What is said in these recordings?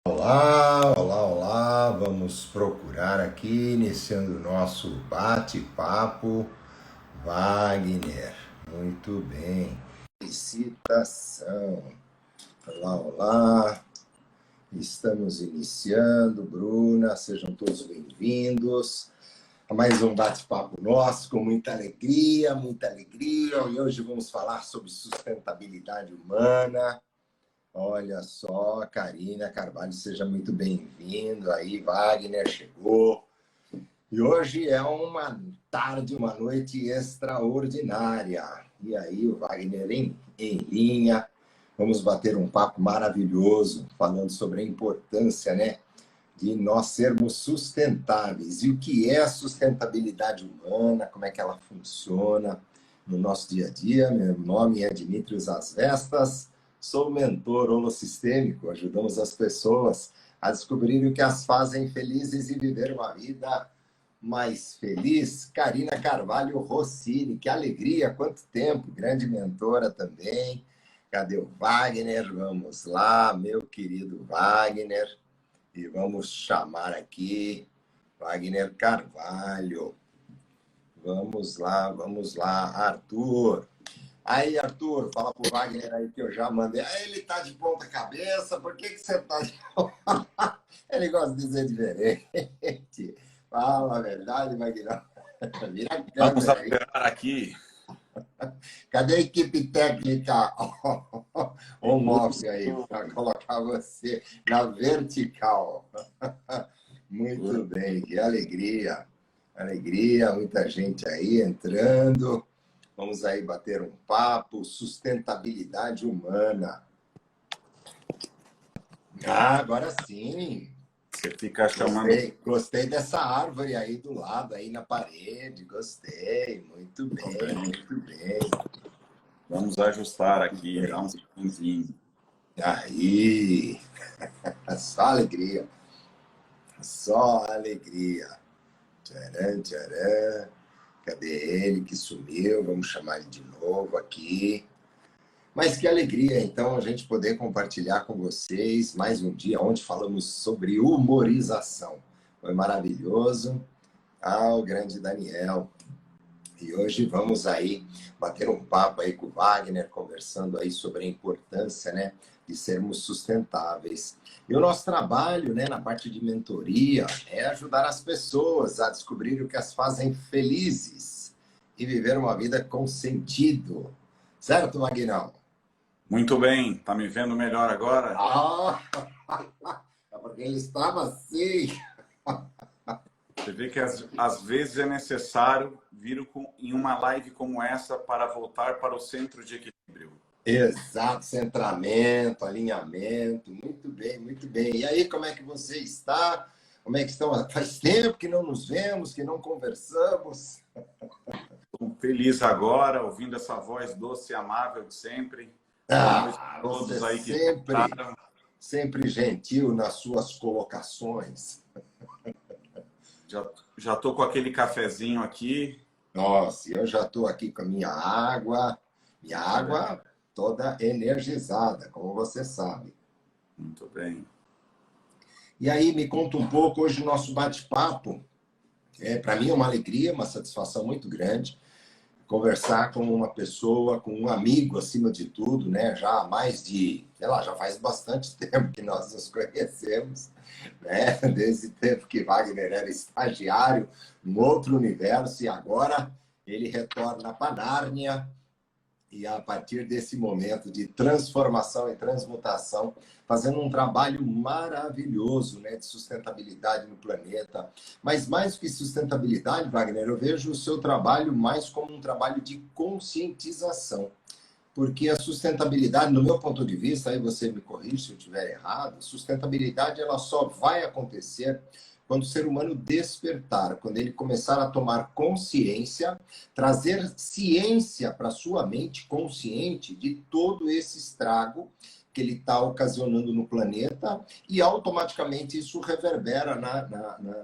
Olá, olá, olá. Vamos procurar aqui, iniciando o nosso bate-papo, Wagner. Muito bem. Felicitação. Olá, olá. Estamos iniciando, Bruna. Sejam todos bem-vindos a mais um bate-papo nosso com muita alegria, muita alegria. E hoje vamos falar sobre sustentabilidade humana. Olha só, Karina Carvalho, seja muito bem-vindo. Aí, Wagner chegou. E hoje é uma tarde, uma noite extraordinária. E aí, o Wagner em linha. Vamos bater um papo maravilhoso, falando sobre a importância, né, de nós sermos sustentáveis. E o que é a sustentabilidade humana, como é que ela funciona no nosso dia a dia. Meu nome é Dimitrios Asvestas. Sou mentor holossistêmico, ajudamos as pessoas a descobrir o que as fazem felizes e viver uma vida mais feliz. Karina Carvalho Rossini, que alegria, quanto tempo, grande mentora também. Cadê o Wagner? Vamos lá, meu querido Wagner. E vamos chamar aqui Wagner Carvalho. Vamos lá, Arthur. Aí, Arthur, fala pro Wagner aí que eu já mandei. Aí ele tá de ponta cabeça, por que você tá de... Ele gosta de dizer diferente. Fala a verdade, Wagner. Vira a Vamos câmera aí. alterar aqui. Cadê a equipe técnica on-off aí, para colocar você na vertical? Muito bem, que alegria. Alegria, muita gente aí entrando. Vamos aí bater um papo, sustentabilidade humana. Ah, agora sim. Você fica chamando. Gostei dessa árvore aí do lado, aí na parede. Gostei. Muito bem, muito bem. Vamos ajustar aqui, dá um segundinho. Aí. Só alegria. Só alegria. Tcharam, tcharam. Cadê ele que sumiu? Vamos chamar ele de novo aqui. Mas que alegria, então, a gente poder compartilhar com vocês mais um dia onde falamos sobre humorização. Foi maravilhoso. O grande Daniel. E hoje vamos aí bater um papo aí com o Wagner, conversando aí sobre a importância, né, de sermos sustentáveis. E o nosso trabalho, né, na parte de mentoria, é ajudar as pessoas a descobrir o que as fazem felizes e viver uma vida com sentido. Certo, Magnão? Muito bem, tá me vendo melhor agora? É porque ele estava assim. Você vê que às vezes é necessário vir em uma live como essa para voltar para o centro de equilíbrio. Exato, centramento, alinhamento, muito bem, muito bem. E aí, como é que você está? Como é que estão? Faz tempo que não nos vemos, que não conversamos. Estou feliz agora, ouvindo essa voz doce e amável de sempre. Boa noite a todos aí que sempre gentil nas suas colocações. Já estou com aquele cafezinho aqui. Nossa, eu já estou aqui com a minha água toda energizada, como você sabe. Muito bem. E aí, me conta um pouco, hoje o nosso bate-papo, para mim é uma alegria, uma satisfação muito grande, conversar com uma pessoa, com um amigo, acima de tudo, né? Já há mais de, sei lá, já faz bastante tempo que nós nos conhecemos, né? Desde o tempo que Wagner era estagiário num outro universo e agora ele retorna para Nárnia. E a partir desse momento de transformação e transmutação, fazendo um trabalho maravilhoso, né, de sustentabilidade no planeta. Mas mais que sustentabilidade, Wagner, eu vejo o seu trabalho mais como um trabalho de conscientização. Porque a sustentabilidade, no meu ponto de vista, aí você me corrige se eu estiver errado, sustentabilidade ela só vai acontecer quando o ser humano despertar, quando ele começar a tomar consciência, trazer ciência para sua mente consciente de todo esse estrago que ele está ocasionando no planeta e automaticamente isso reverbera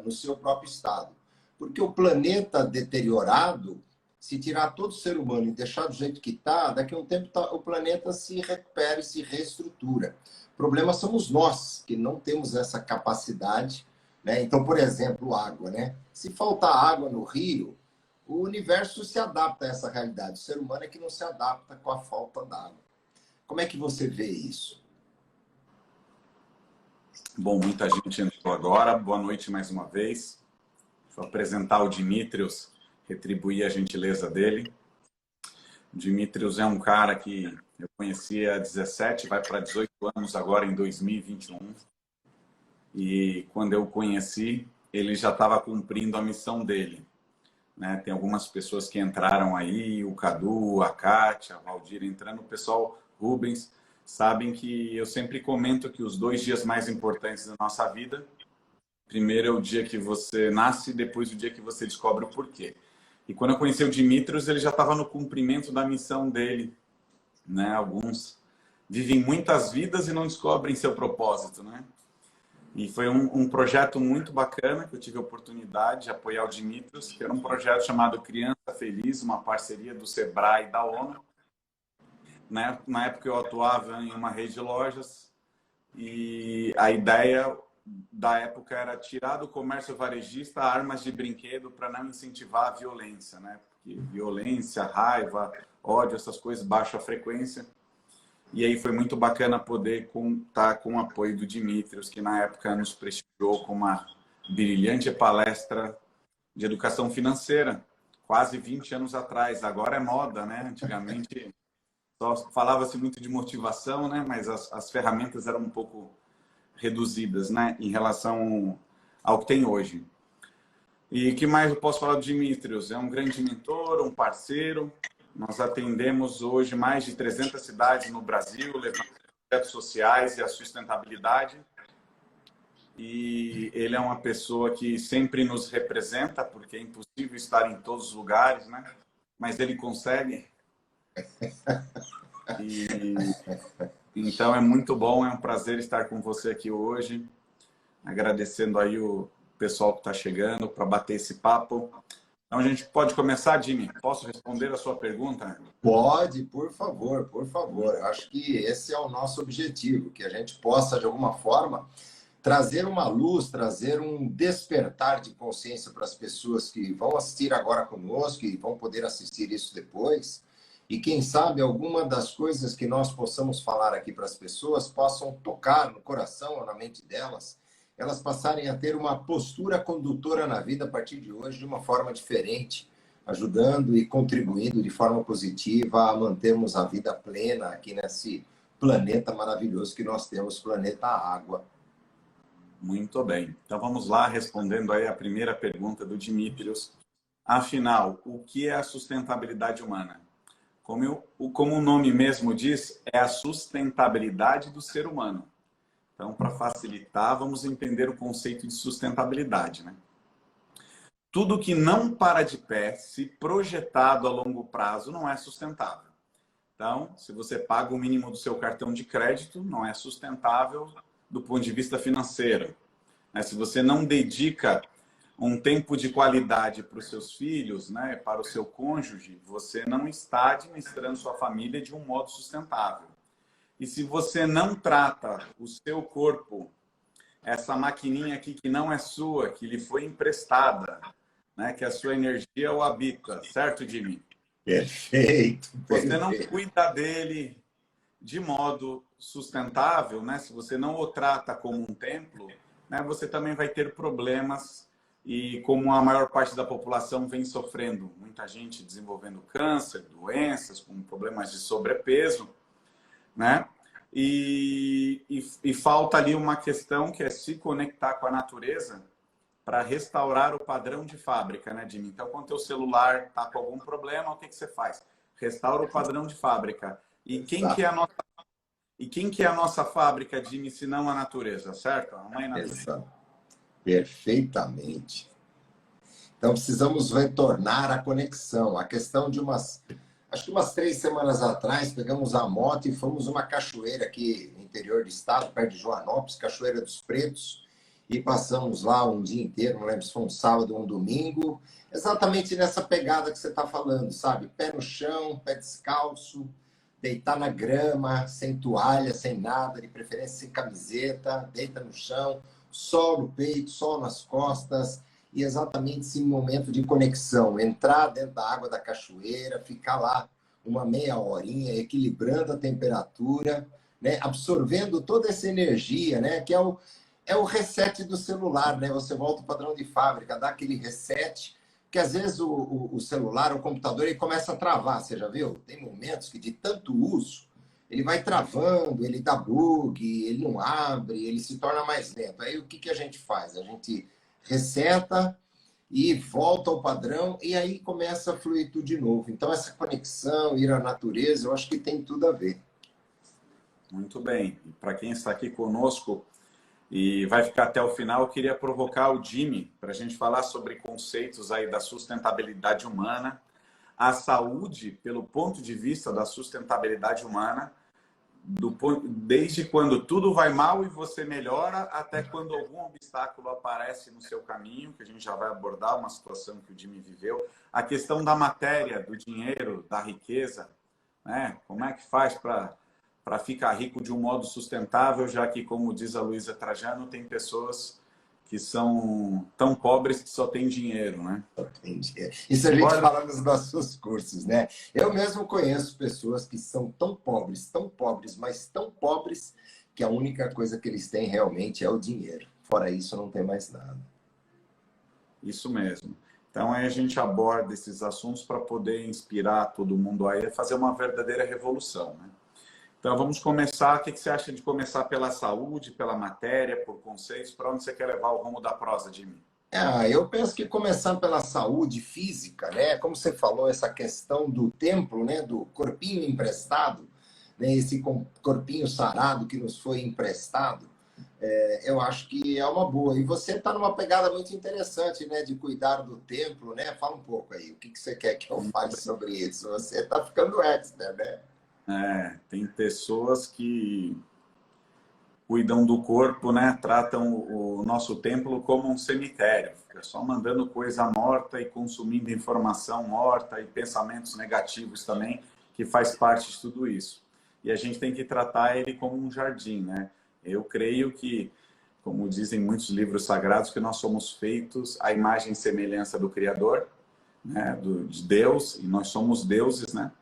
no seu próprio estado. Porque o planeta deteriorado, se tirar todo ser humano e deixar do jeito que está, daqui a um tempo o planeta se recupera e se reestrutura. O problema somos nós, que não temos essa capacidade, né? Então, por exemplo, água, né? Se faltar água no rio, o universo se adapta a essa realidade. O ser humano é que não se adapta com a falta d'água. Como é que você vê isso? Bom, muita gente entrou agora. Boa noite mais uma vez. Vou apresentar o Dimitrios, retribuir a gentileza dele. O Dimitrios é um cara que eu conheci há 17, vai para 18 anos agora em 2021. E quando eu o conheci, ele já estava cumprindo a missão dele, né? Tem algumas pessoas que entraram aí, o Cadu, a Kátia, a Valdir entrando, o pessoal Rubens, sabem que eu sempre comento que os 2 dias mais importantes da nossa vida, primeiro é o dia que você nasce e depois o dia que você descobre o porquê. E quando eu conheci o Dimitrios, ele já estava no cumprimento da missão dele, né? Alguns vivem muitas vidas e não descobrem seu propósito, né? E foi um projeto muito bacana que eu tive a oportunidade de apoiar o Dimitrios, que era um projeto chamado Criança Feliz, uma parceria do Sebrae e da ONU. Na época eu atuava em uma rede de lojas e a ideia da época era tirar do comércio varejista armas de brinquedo para não incentivar a violência, né? Porque violência, raiva, ódio, essas coisas, baixa frequência. E aí foi muito bacana poder contar com o apoio do Dimitrios, que na época nos prestigiou com uma brilhante palestra de educação financeira, quase 20 anos atrás. Agora é moda, né? Antigamente só falava-se muito de motivação, né? Mas as ferramentas eram um pouco reduzidas, né? Em relação ao que tem hoje. E o que mais eu posso falar do Dimitrios? É um grande mentor, um parceiro. Nós atendemos hoje mais de 300 cidades no Brasil, levando projetos sociais e a sustentabilidade. E ele é uma pessoa que sempre nos representa, porque é impossível estar em todos os lugares, né? Mas ele consegue. E então é muito bom, é um prazer estar com você aqui hoje, agradecendo aí o pessoal que está chegando para bater esse papo. Então a gente pode começar, Jimmy? Posso responder a sua pergunta? Pode, por favor, por favor. Acho que esse é o nosso objetivo, que a gente possa, de alguma forma, trazer uma luz, trazer um despertar de consciência para as pessoas que vão assistir agora conosco e vão poder assistir isso depois. E quem sabe alguma das coisas que nós possamos falar aqui para as pessoas possam tocar no coração ou na mente delas, elas passarem a ter uma postura condutora na vida a partir de hoje de uma forma diferente, ajudando e contribuindo de forma positiva a mantermos a vida plena aqui nesse planeta maravilhoso que nós temos, planeta Água. Muito bem. Então vamos lá, respondendo aí a primeira pergunta do Dimitrios. Afinal, o que é a sustentabilidade humana? Como o nome mesmo diz, é a sustentabilidade do ser humano. Então, para facilitar, vamos entender o conceito de sustentabilidade, né? Tudo que não para de pé, se projetado a longo prazo, não é sustentável. Então, se você paga o mínimo do seu cartão de crédito, não é sustentável do ponto de vista financeiro. Se você não dedica um tempo de qualidade para os seus filhos, né, para o seu cônjuge, você não está administrando sua família de um modo sustentável. E se você não trata o seu corpo, essa maquininha aqui que não é sua, que lhe foi emprestada, né, que a sua energia o habita, certo, Jimmy? Perfeito. Você não cuida dele de modo sustentável, né? Se você não o trata como um templo, né, você também vai ter problemas. E como a maior parte da população vem sofrendo, muita gente desenvolvendo câncer, doenças, com problemas de sobrepeso, né? E falta ali uma questão que é se conectar com a natureza para restaurar o padrão de fábrica, né, Jimmy? Então, quando o teu celular está com algum problema, o que você faz? Restaura o padrão de fábrica. E quem que é a nossa fábrica, Jimmy, se não a natureza, certo? A mãe natureza. Exato. Perfeitamente. Então, precisamos retornar à conexão. A questão de acho que umas 3 semanas atrás, pegamos a moto e fomos uma cachoeira aqui no interior do estado, perto de Joanópolis, Cachoeira dos Pretos, e passamos lá um dia inteiro, não lembro se foi um sábado ou um domingo, exatamente nessa pegada que você está falando, sabe? Pé no chão, pé descalço, deitar na grama, sem toalha, sem nada, de preferência sem camiseta, deita no chão, sol no peito, sol nas costas, e exatamente esse momento de conexão, entrar dentro da água da cachoeira, ficar lá uma meia horinha, equilibrando a temperatura, né? Absorvendo toda essa energia, né? Que é o reset do celular, né? Você volta ao padrão de fábrica, dá aquele reset, que às vezes o celular, o computador, ele começa a travar, você já viu? Tem momentos que de tanto uso, ele vai travando, ele dá bug, ele não abre, ele se torna mais lento. Aí o que a gente faz? A gente reseta e volta ao padrão, e aí começa a fluir tudo de novo. Então, essa conexão, ir à natureza, eu acho que tem tudo a ver. Muito bem. E para quem está aqui conosco e vai ficar até o final, eu queria provocar o Jimmy para a gente falar sobre conceitos aí da sustentabilidade humana, a saúde pelo ponto de vista da sustentabilidade humana, desde quando tudo vai mal e você melhora, até quando algum obstáculo aparece no seu caminho, que a gente já vai abordar uma situação que o Jimmy viveu, a questão da matéria, do dinheiro, da riqueza, né? Como é que faz para ficar rico de um modo sustentável, já que, como diz a Luísa Trajano, tem pessoas que são tão pobres que só têm dinheiro, né? Entendi. Isso a gente fala nos nossos cursos, né? Eu mesmo conheço pessoas que são tão pobres, mas tão pobres, que a única coisa que eles têm realmente é o dinheiro. Fora isso, não tem mais nada. Isso mesmo. Então, aí a gente aborda esses assuntos para poder inspirar todo mundo aí a fazer uma verdadeira revolução, né? Então, vamos começar. O que você acha de começar pela saúde, pela matéria, por conceitos? Para onde você quer levar o rumo da prosa, Jimmy? Eu penso que começando pela saúde física, né? Como você falou, essa questão do templo, né? Do corpinho emprestado, né? Esse corpinho sarado que nos foi emprestado, eu acho que é uma boa. E você está numa pegada muito interessante, né? De cuidar do templo, né? Fala um pouco aí. O que você quer que eu fale sobre isso? Você está ficando expert, né? Tem pessoas que cuidam do corpo, né? Tratam o nosso templo como um cemitério. Fica só mandando coisa morta e consumindo informação morta e pensamentos negativos também, que faz parte de tudo isso. E a gente tem que tratar ele como um jardim, né? Eu creio que, como dizem muitos livros sagrados, que nós somos feitos à imagem e semelhança do Criador, né? De Deus, e nós somos deuses, né?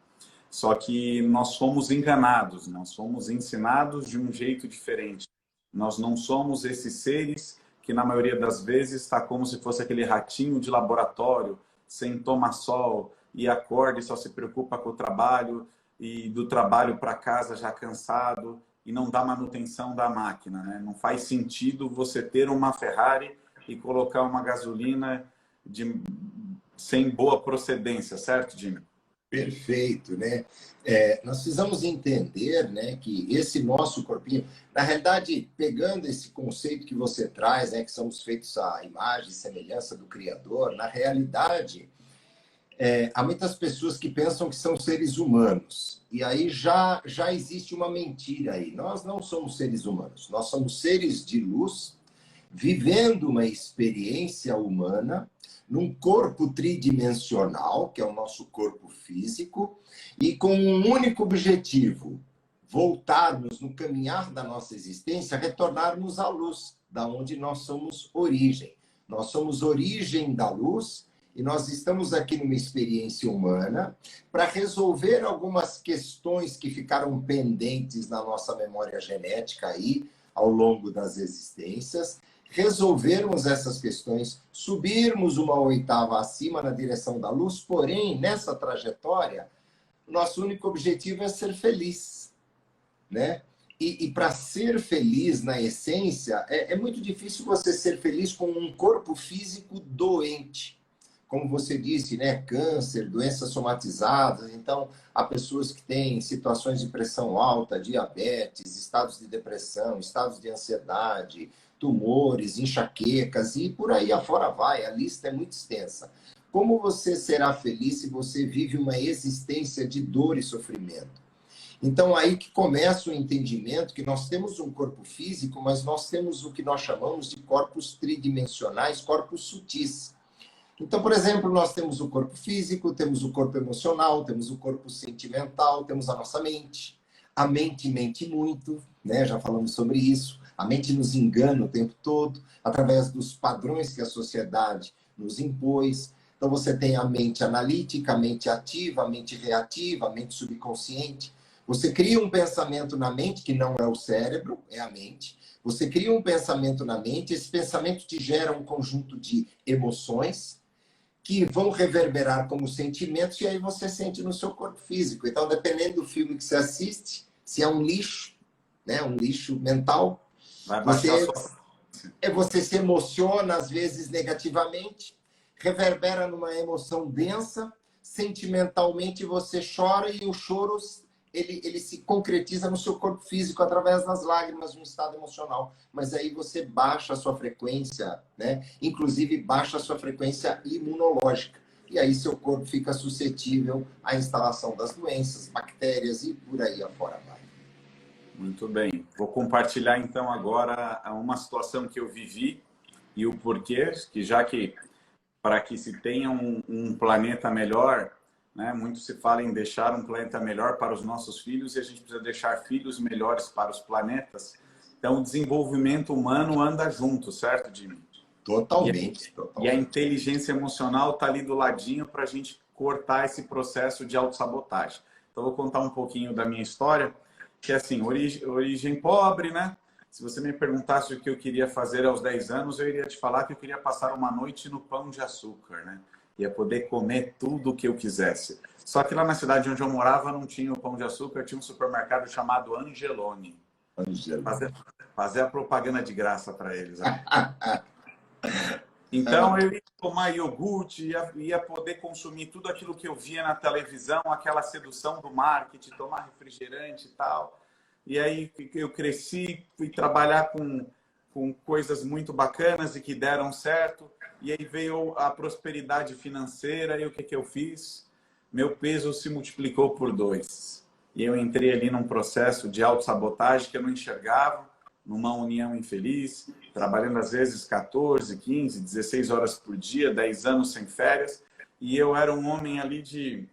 Só que nós fomos enganados, nós fomos ensinados de um jeito diferente. Nós não somos esses seres que, na maioria das vezes, está como se fosse aquele ratinho de laboratório, sem tomar sol, e acorda e só se preocupa com o trabalho, e do trabalho para casa já cansado, e não dá manutenção da máquina, né? Não faz sentido você ter uma Ferrari e colocar uma gasolina sem boa procedência, certo, Jimmy? Perfeito, né? Nós precisamos entender, né, que esse nosso corpinho, na realidade, pegando esse conceito que você traz, né, que somos feitos à imagem e semelhança do Criador, na realidade, há muitas pessoas que pensam que são seres humanos. E aí já existe uma mentira aí. Nós não somos seres humanos, nós somos seres de luz, vivendo uma experiência humana num corpo tridimensional, que é o nosso corpo físico, e com um único objetivo: voltarmos no caminhar da nossa existência, retornarmos à luz, da onde nós somos origem. Nós somos origem da luz e nós estamos aqui numa experiência humana para resolver algumas questões que ficaram pendentes na nossa memória genética aí ao longo das existências, resolvermos essas questões, subirmos uma oitava acima na direção da luz, porém, nessa trajetória, nosso único objetivo é ser feliz, né? E para ser feliz, na essência, é muito difícil você ser feliz com um corpo físico doente. Como você disse, né? Câncer, doenças somatizadas. Então, há pessoas que têm situações de pressão alta, diabetes, estados de depressão, estados de ansiedade, tumores, enxaquecas e por aí afora vai. A lista é muito extensa. Como você será feliz se você vive uma existência de dor e sofrimento? Então, aí que começa o entendimento que nós temos um corpo físico, mas nós temos o que nós chamamos de corpos tridimensionais, corpos sutis. Então, por exemplo, nós temos o corpo físico, temos o corpo emocional, temos o corpo sentimental, temos a nossa mente. A mente mente muito, né? Já falamos sobre isso. A mente nos engana o tempo todo, através dos padrões que a sociedade nos impôs. Então, você tem a mente analítica, a mente ativa, a mente reativa, a mente subconsciente. Você cria um pensamento na mente, que não é o cérebro, é a mente. Você cria um pensamento na mente, esse pensamento te gera um conjunto de emoções, que vão reverberar como sentimentos, e aí você sente no seu corpo físico. Então, dependendo do filme que você assiste, se é um lixo, né, um lixo mental, Vai baixar a você, sua... você se emociona, às vezes, negativamente, reverbera numa emoção densa, sentimentalmente você chora, e o choro ele se concretiza no seu corpo físico através das lágrimas, um estado emocional. Mas aí você baixa a sua frequência, né? Inclusive baixa a sua frequência imunológica. E aí seu corpo fica suscetível à instalação das doenças, bactérias e por aí afora vai. Muito bem. Vou compartilhar então agora uma situação que eu vivi e o porquê, que já que para que se tenha um planeta melhor, né? Muito se fala em deixar um planeta melhor para os nossos filhos, e a gente precisa deixar filhos melhores para os planetas. Então, o desenvolvimento humano anda junto, certo, Jimmy? Totalmente, E a totalmente. inteligência emocional está ali do ladinho para a gente cortar esse processo de autossabotagem. Então, eu vou contar um pouquinho da minha história, que é assim, origem pobre, né? Se você me perguntasse o que eu queria fazer aos 10 anos, eu iria te falar que eu queria passar uma noite no Pão de Açúcar, né? Ia poder comer tudo o que eu quisesse. Só que lá na cidade onde eu morava não tinha o Pão de Açúcar, tinha um supermercado chamado Angeloni. Fazer a propaganda de graça para eles, né? Então eu ia tomar iogurte, ia poder consumir tudo aquilo que eu via na televisão, aquela sedução do marketing, tomar refrigerante e tal. E aí eu cresci, fui trabalhar com coisas muito bacanas e que deram certo. E aí veio a prosperidade financeira, e o que eu fiz? Meu peso se multiplicou por 2. E eu entrei ali num processo de autossabotagem que eu não enxergava, numa união infeliz, trabalhando às vezes 14, 15, 16 horas por dia, 10 anos sem férias. E eu era um homem ali de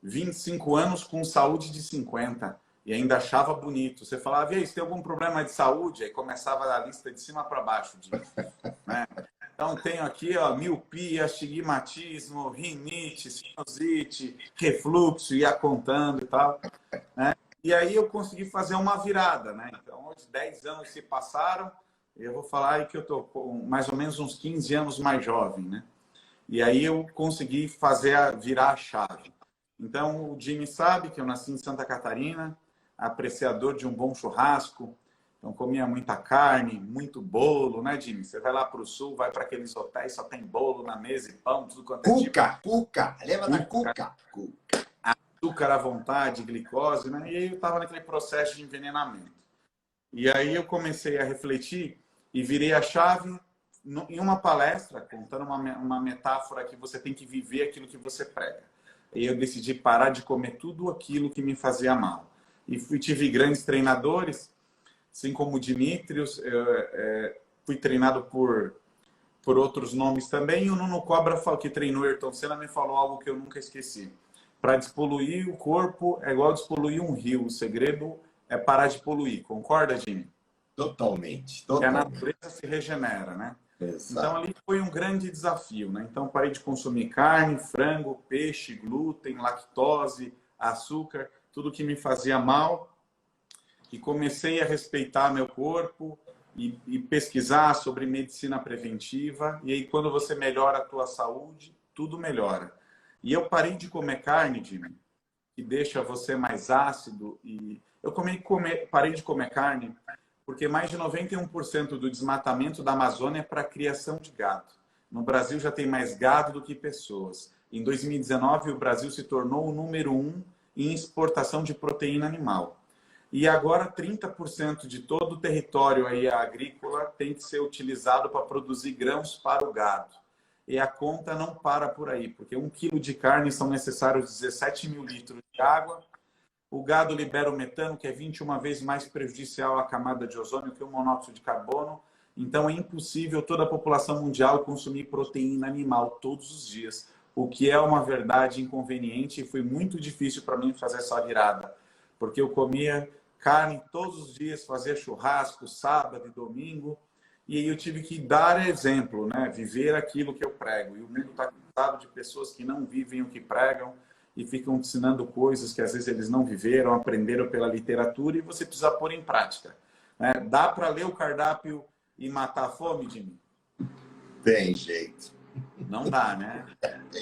25 anos com saúde de 50. E ainda achava bonito. Você falava, e aí, você tem algum problema de saúde? Aí começava a lista de cima para baixo. Né? Então, tenho aqui ó, miopia, astigmatismo, rinite, sinusite, refluxo, ia contando e tal. Né? E aí eu consegui fazer uma virada. Né? Então, hoje 10 anos se passaram, eu vou falar aí que eu estou mais ou menos uns 15 anos mais jovem. Né? E aí eu consegui virar a chave. Então, o Jimmy sabe que eu nasci em Santa Catarina, apreciador de um bom churrasco. Então, comia muita carne, muito bolo, né, Jimmy? Você vai lá para o sul, vai para aqueles hotéis, só tem bolo na mesa e pão, tudo quanto é tipo. Cuca, lembra da cuca? Açúcar à vontade, glicose, né? E aí eu estava naquele processo de envenenamento. E aí eu comecei a refletir e virei a chave em uma palestra, contando uma metáfora que você tem que viver aquilo que você prega. E eu decidi parar de comer tudo aquilo que me fazia mal. E tive grandes treinadores, assim como o Dimitrios, fui treinado por outros nomes também. E o Nuno Cobra, que treinou Ayrton Senna, me falou algo que eu nunca esqueci. Para despoluir o corpo é igual despoluir um rio. O segredo é parar de poluir. Concorda, Jimmy? Totalmente. Que a natureza se regenera, né? Exato. Então, ali foi um grande desafio, né? Então, parei de consumir carne, frango, peixe, glúten, lactose, açúcar, tudo que me fazia mal. E comecei a respeitar meu corpo e pesquisar sobre medicina preventiva. E aí, quando você melhora a tua saúde, tudo melhora. E eu parei de comer carne, Jimmy, que deixa você mais ácido. E eu parei de comer carne porque mais de 91% do desmatamento da Amazônia é para a criação de gado. No Brasil já tem mais gado do que pessoas. Em 2019, o Brasil se tornou o número 1 em exportação de proteína animal. E agora 30% de todo o território aí agrícola tem que ser utilizado para produzir grãos para o gado. E a conta não para por aí, porque 1 quilo de carne são necessários 17 mil litros de água. O gado libera o metano, que é 21 vezes mais prejudicial à camada de ozônio que o monóxido de carbono. Então é impossível toda a população mundial consumir proteína animal todos os dias, o que é uma verdade inconveniente e foi muito difícil para mim fazer essa virada, porque eu comia carne todos os dias, fazia churrasco sábado e domingo, e aí eu tive que dar exemplo, né? Viver aquilo que eu prego. E o mundo está cansado de pessoas que não vivem o que pregam e ficam ensinando coisas que às vezes eles não viveram, aprenderam pela literatura e você precisa pôr em prática, né? Dá para ler o cardápio e matar a fome, Jimmy? Tem jeito. Não dá, né?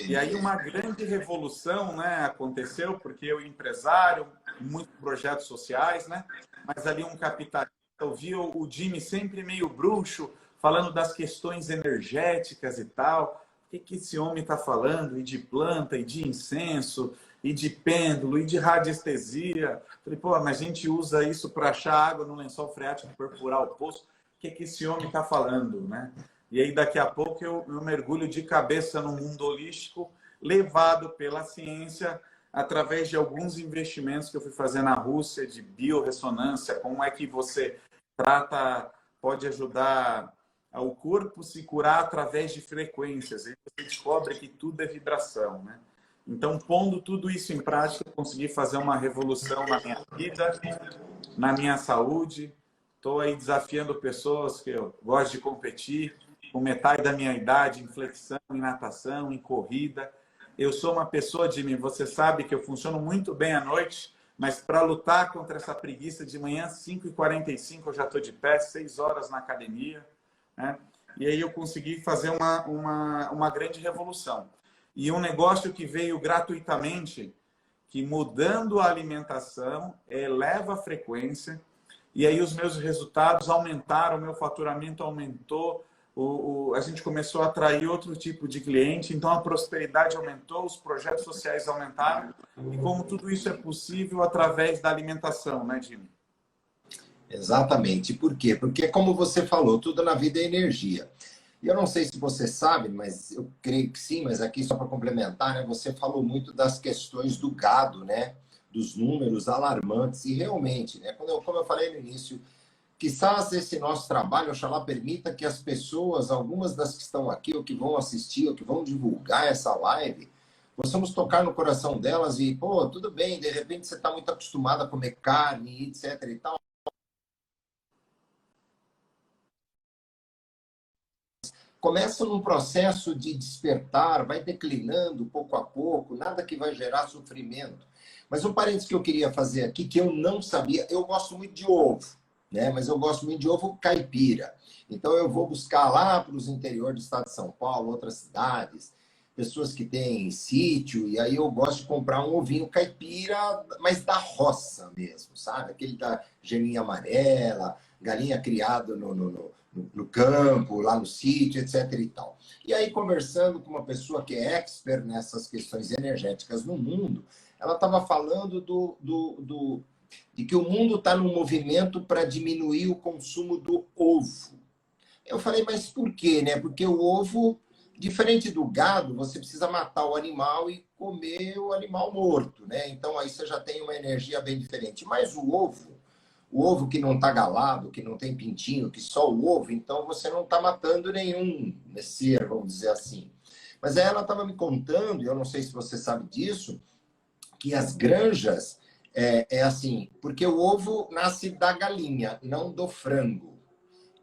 E aí uma grande revolução, né, aconteceu, porque eu empresário, muitos projetos sociais, né? Mas ali um capitalista, eu vi o Jimmy sempre meio bruxo, falando das questões energéticas e tal. O que esse homem está falando? E de planta, e de incenso, e de pêndulo, e de radiestesia. Falei, pô, mas a gente usa isso para achar água no lençol freático, perfurar o poço. O que esse homem está falando, né? E aí, daqui a pouco, eu mergulho de cabeça no mundo holístico, levado pela ciência, através de alguns investimentos que eu fui fazer na Rússia, de biorressonância, como é que você trata, pode ajudar o corpo se curar através de frequências. E você descobre que tudo é vibração, né? Então, pondo tudo isso em prática, eu consegui fazer uma revolução na minha vida, na minha saúde. Estou aí desafiando pessoas que eu gosto de competir, com metade da minha idade, em flexão, em natação, em corrida. Eu sou uma pessoa, Jimmy, você sabe que eu funciono muito bem à noite, mas para lutar contra essa preguiça de manhã, 5h45 eu já estou de pé, 6 horas na academia, né? E aí eu consegui fazer uma grande revolução. E um negócio que veio gratuitamente, que mudando a alimentação, eleva a frequência, e aí os meus resultados aumentaram, o meu faturamento aumentou, a gente começou a atrair outro tipo de cliente, então a prosperidade aumentou, os projetos sociais aumentaram, e como tudo isso é possível através da alimentação, né, Jimmy? Exatamente. Por quê? Porque, como você falou, tudo na vida é energia. E eu não sei se você sabe, mas eu creio que sim, mas aqui só para complementar, né? Você falou muito das questões do gado, né? Dos números alarmantes. E realmente, né? Como eu falei no início, quizás esse nosso trabalho, oxalá, permita que as pessoas, algumas das que estão aqui, ou que vão assistir, ou que vão divulgar essa live, possamos tocar no coração delas e, pô, tudo bem, de repente você está muito acostumado a comer carne, etc e tal. Começa num processo de despertar, vai declinando pouco a pouco, nada que vai gerar sofrimento. Mas um parênteses que eu queria fazer aqui, que eu não sabia, eu gosto muito de ovo, né? Mas eu gosto muito de ovo caipira. Então eu vou buscar lá para os interiores do estado de São Paulo, outras cidades, pessoas que têm sítio, e aí eu gosto de comprar um ovinho caipira, mas da roça mesmo, sabe? Aquele da geminha amarela, galinha criada no campo, lá no sítio, etc. e tal. E aí, conversando com uma pessoa que é expert nessas questões energéticas no mundo, ela estava falando de que o mundo está num movimento para diminuir o consumo do ovo. Eu falei, mas por quê, né? Porque o ovo, diferente do gado, você precisa matar o animal e comer o animal morto, né? Então aí você já tem uma energia bem diferente. Mas o ovo que não está galado, que não tem pintinho, que só o ovo, então você não está matando nenhum ser, vamos dizer assim. Mas aí ela estava me contando, e eu não sei se você sabe disso, que as granjas é assim, porque o ovo nasce da galinha, não do frango.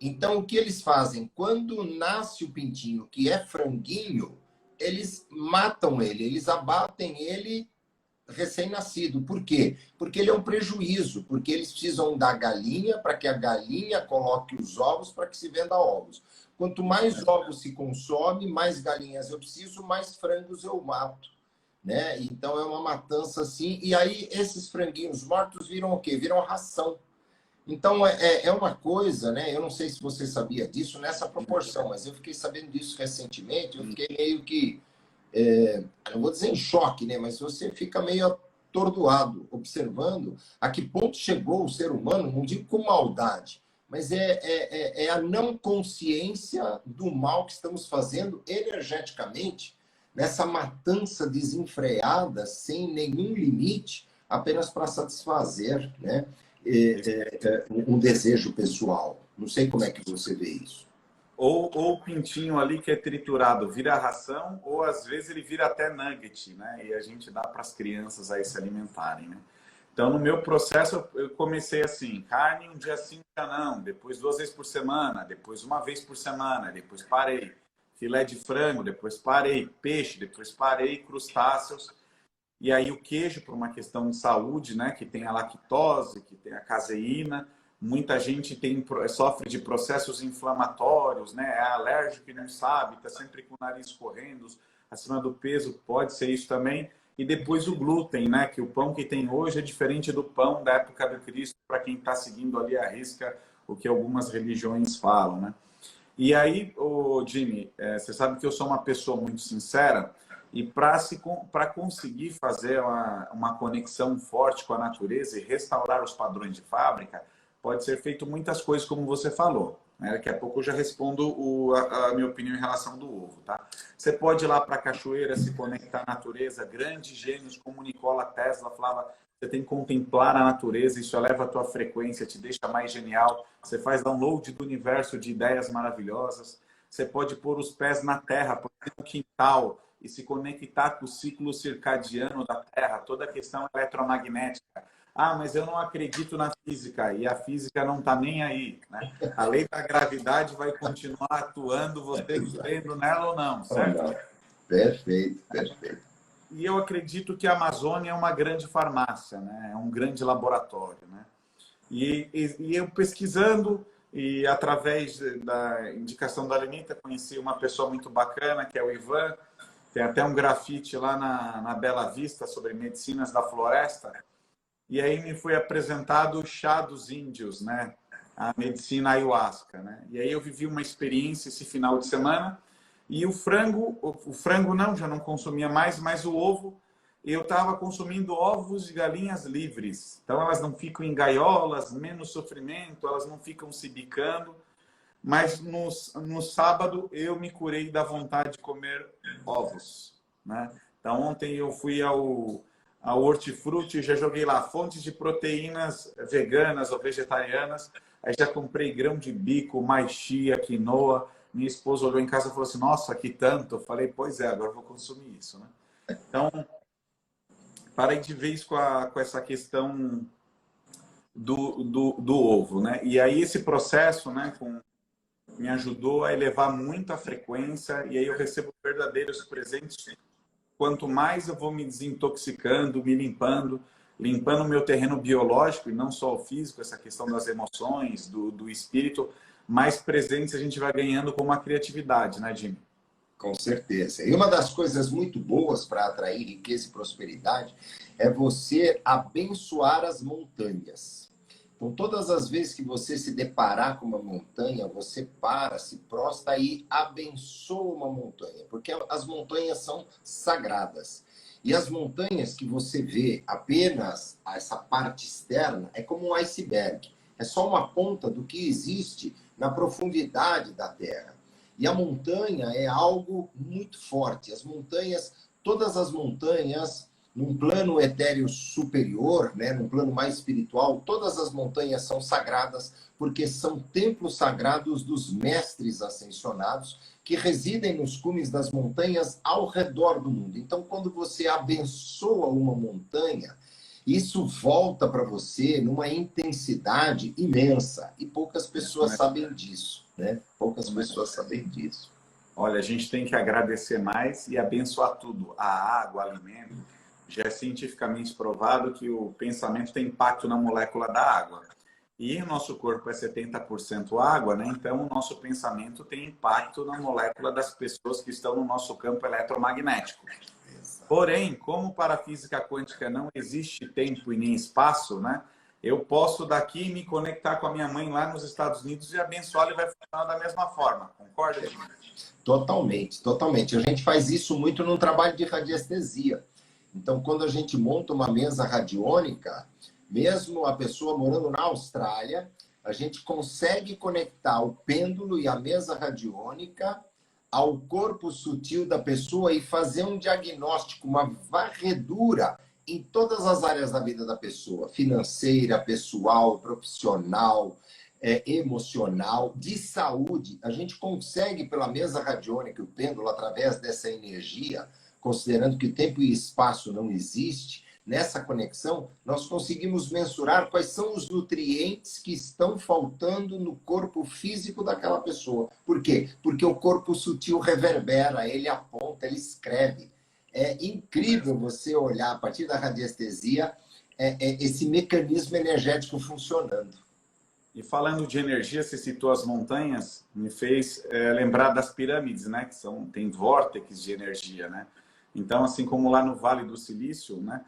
Então, o que eles fazem? Quando nasce o pintinho, que é franguinho, eles matam ele, eles abatem ele recém-nascido. Por quê? Porque ele é um prejuízo, porque eles precisam da galinha para que a galinha coloque os ovos para que se venda ovos. Quanto mais ovos se consome, mais galinhas eu preciso, mais frangos eu mato, né? Então é uma matança assim. E aí esses franguinhos mortos viram o quê? Viram ração. Então é uma coisa, né? Eu não sei se você sabia disso nessa proporção, mas eu fiquei sabendo disso recentemente. Eu fiquei meio que não vou dizer em choque, né? Mas você fica meio atordoado, observando a que ponto chegou o ser humano, não digo com maldade, mas é a não consciência do mal que estamos fazendo energeticamente, nessa matança desenfreada, sem nenhum limite, apenas para satisfazer, né? Um desejo pessoal. Não sei como é que você vê isso. Ou o pintinho ali que é triturado vira ração, ou às vezes ele vira até nugget, né? E a gente dá para as crianças aí se alimentarem, né? Então, no meu processo, eu comecei assim, carne um dia sim, um dia não, depois 2 vezes por semana, depois 1 vez por semana, depois parei. Filé de frango, depois parei. Peixe, depois parei. Crustáceos. E aí o queijo, por uma questão de saúde, né? Que tem a lactose, que tem a caseína. Muita gente sofre de processos inflamatórios, né? É alérgico e não sabe, está sempre com o nariz correndo, acima do peso, pode ser isso também. E depois o glúten, né? Que o pão que tem hoje é diferente do pão da época do Cristo, para quem está seguindo ali a risca o que algumas religiões falam, né? E aí, Jimmy, você sabe que eu sou uma pessoa muito sincera e para conseguir fazer uma conexão forte com a natureza e restaurar os padrões de fábrica, pode ser feito muitas coisas, como você falou. Né? Daqui a pouco eu já respondo a minha opinião em relação do ovo. Tá? Você pode ir lá para a cachoeira, se conectar à natureza. Grandes gênios como Nikola Tesla falava, você tem que contemplar a natureza, isso eleva a tua frequência, te deixa mais genial. Você faz download do universo de ideias maravilhosas. Você pode pôr os pés na terra, pôr no quintal e se conectar com o ciclo circadiano da Terra, toda a questão eletromagnética. Ah, mas eu não acredito na física, e a física não está nem aí. Né? A lei da gravidade vai continuar atuando, você crendo nela ou não, certo? Perfeito, perfeito. E eu acredito que a Amazônia é uma grande farmácia, né? É um grande laboratório. Né? E eu pesquisando, e através da indicação da Lenita, conheci uma pessoa muito bacana, que é o Ivan. Tem até um grafite lá na Bela Vista sobre medicinas da floresta. E aí me foi apresentado o chá dos índios, né? A medicina ayahuasca, né? E aí eu vivi uma experiência esse final de semana. E o frango não, já não consumia mais, mas o ovo, eu estava consumindo ovos de galinhas livres. Então elas não ficam em gaiolas, menos sofrimento, elas não ficam se bicando. Mas no sábado eu me curei da vontade de comer ovos, né? Então ontem eu fui ao Hortifruti, já joguei lá fontes de proteínas veganas ou vegetarianas. Aí já comprei grão de bico, mais chia, quinoa. Minha esposa olhou em casa e falou assim, nossa, que tanto? Eu falei, pois é, agora eu vou consumir isso, né? Então, parei de vez com essa questão do ovo, né? E aí esse processo, né, me ajudou a elevar muito a frequência e aí eu recebo verdadeiros presentes. Quanto mais eu vou me desintoxicando, me limpando o meu terreno biológico e não só o físico, essa questão das emoções, do espírito, mais presentes a gente vai ganhando com a criatividade, né, Jimmy? Com certeza. E uma das coisas muito boas para atrair riqueza e prosperidade é você abençoar as montanhas. Então, todas as vezes que você se deparar com uma montanha, você para, se prostra e abençoa uma montanha, porque as montanhas são sagradas. E as montanhas que você vê apenas essa parte externa é como um iceberg. É só uma ponta do que existe na profundidade da Terra. E a montanha é algo muito forte. As montanhas, todas as montanhas, num plano etéreo superior, né, num plano mais espiritual, todas as montanhas são sagradas, porque são templos sagrados dos mestres ascensionados que residem nos cumes das montanhas ao redor do mundo. Então, quando você abençoa uma montanha, isso volta para você numa intensidade imensa. E poucas pessoas sabem disso, né? Poucas pessoas sabem disso. Olha, a gente tem que agradecer mais e abençoar tudo. A água, o alimento. Já é cientificamente provado que o pensamento tem impacto na molécula da água. E o nosso corpo é 70% água, né? Então o nosso pensamento tem impacto na molécula das pessoas que estão no nosso campo eletromagnético. Porém, como para a física quântica não existe tempo e nem espaço, né? Eu posso daqui me conectar com a minha mãe lá nos Estados Unidos e abençoá-la e vai funcionar da mesma forma. Concorda, Jimmy? Totalmente, totalmente. A gente faz isso muito no trabalho de radiestesia. Então, quando a gente monta uma mesa radiônica, mesmo a pessoa morando na Austrália, a gente consegue conectar o pêndulo e a mesa radiônica ao corpo sutil da pessoa e fazer um diagnóstico, uma varredura em todas as áreas da vida da pessoa, financeira, pessoal, profissional, emocional, de saúde. A gente consegue, pela mesa radiônica, o pêndulo, através dessa energia, considerando que tempo e espaço não existe, nessa conexão, nós conseguimos mensurar quais são os nutrientes que estão faltando no corpo físico daquela pessoa. Por quê? Porque o corpo sutil reverbera, ele aponta, ele escreve. É incrível você olhar, a partir da radiestesia, esse mecanismo energético funcionando. E falando de energia, você citou as montanhas, me fez lembrar das pirâmides, né? Que tem vórtices de energia, né? Então, assim como lá no Vale do Silício, né?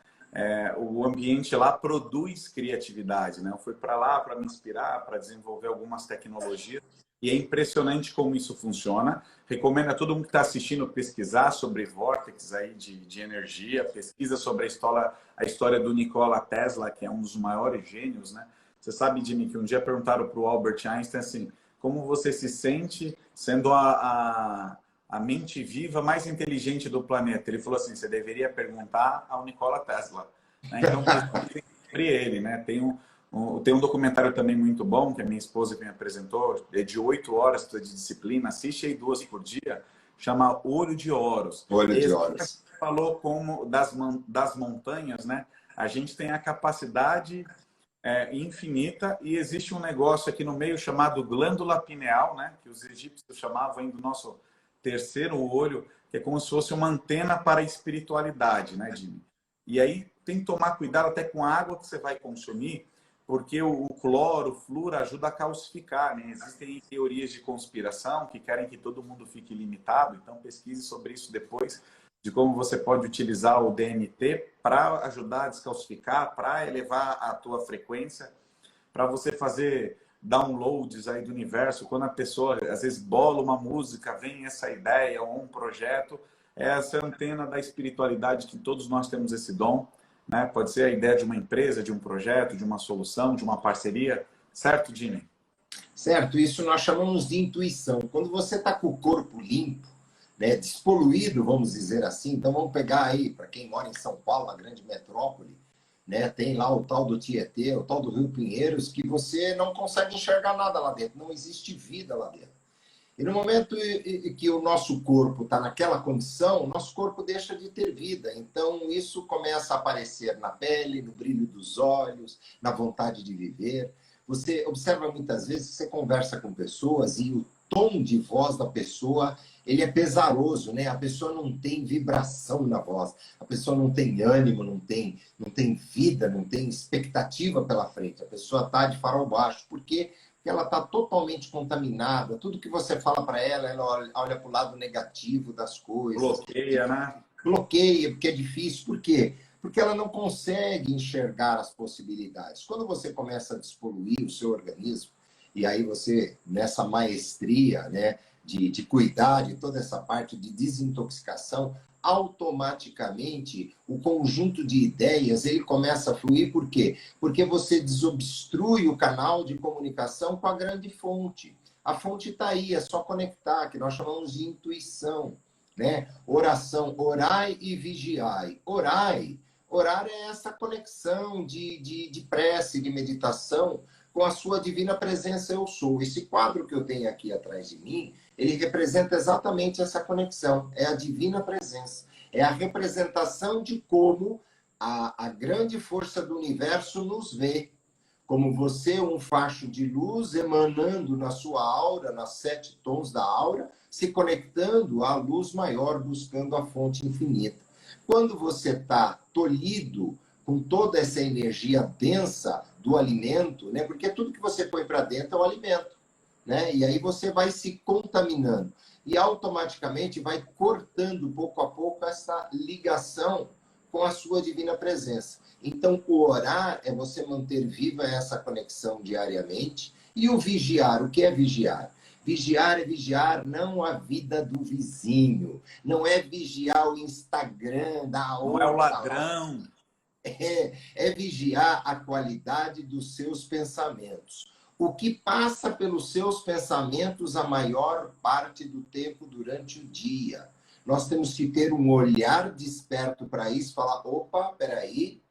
O ambiente lá produz criatividade, né? Eu fui para lá para me inspirar, para desenvolver algumas tecnologias. E é impressionante como isso funciona. Recomendo a todo mundo que está assistindo pesquisar sobre vórtices aí de energia, pesquisa sobre a história do Nikola Tesla, que é um dos maiores gênios, né? Você sabe, Jimmy, que um dia perguntaram para o Albert Einstein assim, como você se sente sendo a mente viva mais inteligente do planeta? Ele falou assim, você deveria perguntar ao Nikola Tesla. Né? Então, pesquisem sobre ele. Né? Tem um documentário também muito bom, que a minha esposa me apresentou, é de 8 horas de disciplina, assiste aí 2 por dia, chama Olho de Horus. Olho de Horus. Falou como das montanhas, né? A gente tem a capacidade infinita e existe um negócio aqui no meio chamado glândula pineal, né? Que os egípcios chamavam aí do nosso terceiro olho, que é como se fosse uma antena para a espiritualidade, né, Jimmy? E aí tem que tomar cuidado até com a água que você vai consumir, porque o cloro, o flúor ajuda a calcificar, né? Existem teorias de conspiração que querem que todo mundo fique limitado, então pesquise sobre isso depois, de como você pode utilizar o DMT para ajudar a descalcificar, para elevar a tua frequência, para você fazer downloads aí do universo. Quando a pessoa, às vezes, bola uma música, vem essa ideia ou um projeto, é essa antena da espiritualidade que todos nós temos esse dom, né? Pode ser a ideia de uma empresa, de um projeto, de uma solução, de uma parceria. Certo, Jimmy? Certo, isso nós chamamos de intuição. Quando você está com o corpo limpo, né, despoluído, vamos dizer assim. Então, vamos pegar aí, para quem mora em São Paulo, na grande metrópole, né, tem lá o tal do Tietê, o tal do Rio Pinheiros, que você não consegue enxergar nada lá dentro, não existe vida lá dentro. E no momento que o nosso corpo está naquela condição, o nosso corpo deixa de ter vida. Então, isso começa a aparecer na pele, no brilho dos olhos, na vontade de viver. Você observa muitas vezes, você conversa com pessoas e o tom de voz da pessoa, ele é pesaroso, né? A pessoa não tem vibração na voz, a pessoa não tem ânimo, não tem vida, não tem expectativa pela frente. A pessoa está de farol baixo, porque ela está totalmente contaminada. Tudo que você fala para ela olha para o lado negativo das coisas. Bloqueia, né? Bloqueia, porque é difícil. Por quê? Porque ela não consegue enxergar as possibilidades. Quando você começa a despoluir o seu organismo, e aí você, nessa maestria, né, de cuidar de toda essa parte de desintoxicação, automaticamente o conjunto de ideias ele começa a fluir. Por quê? Porque você desobstrui o canal de comunicação com a grande fonte. A fonte está aí, é só conectar, que nós chamamos de intuição, né? Oração, orai e vigiai. Orar é essa conexão de prece, de meditação com a sua divina presença eu sou. Esse quadro que eu tenho aqui atrás de mim, ele representa exatamente essa conexão. É a divina presença. É a representação de como a grande força do universo nos vê. Como você, um facho de luz emanando na sua aura, nas 7 tons da aura, se conectando à luz maior, buscando a fonte infinita. Quando você está tolhido com toda essa energia densa do alimento, né? Porque tudo que você põe para dentro é o alimento, né? E aí você vai se contaminando e automaticamente vai cortando pouco a pouco essa ligação com a sua divina presença. Então, o orar é você manter viva essa conexão diariamente. E o vigiar, o que é vigiar? Vigiar é vigiar não a vida do vizinho, não é vigiar o Instagram da outra. Não é o ladrão. É vigiar a qualidade dos seus pensamentos. O que passa pelos seus pensamentos a maior parte do tempo durante o dia. Nós temos que ter um olhar desperto para isso, falar, opa, peraí,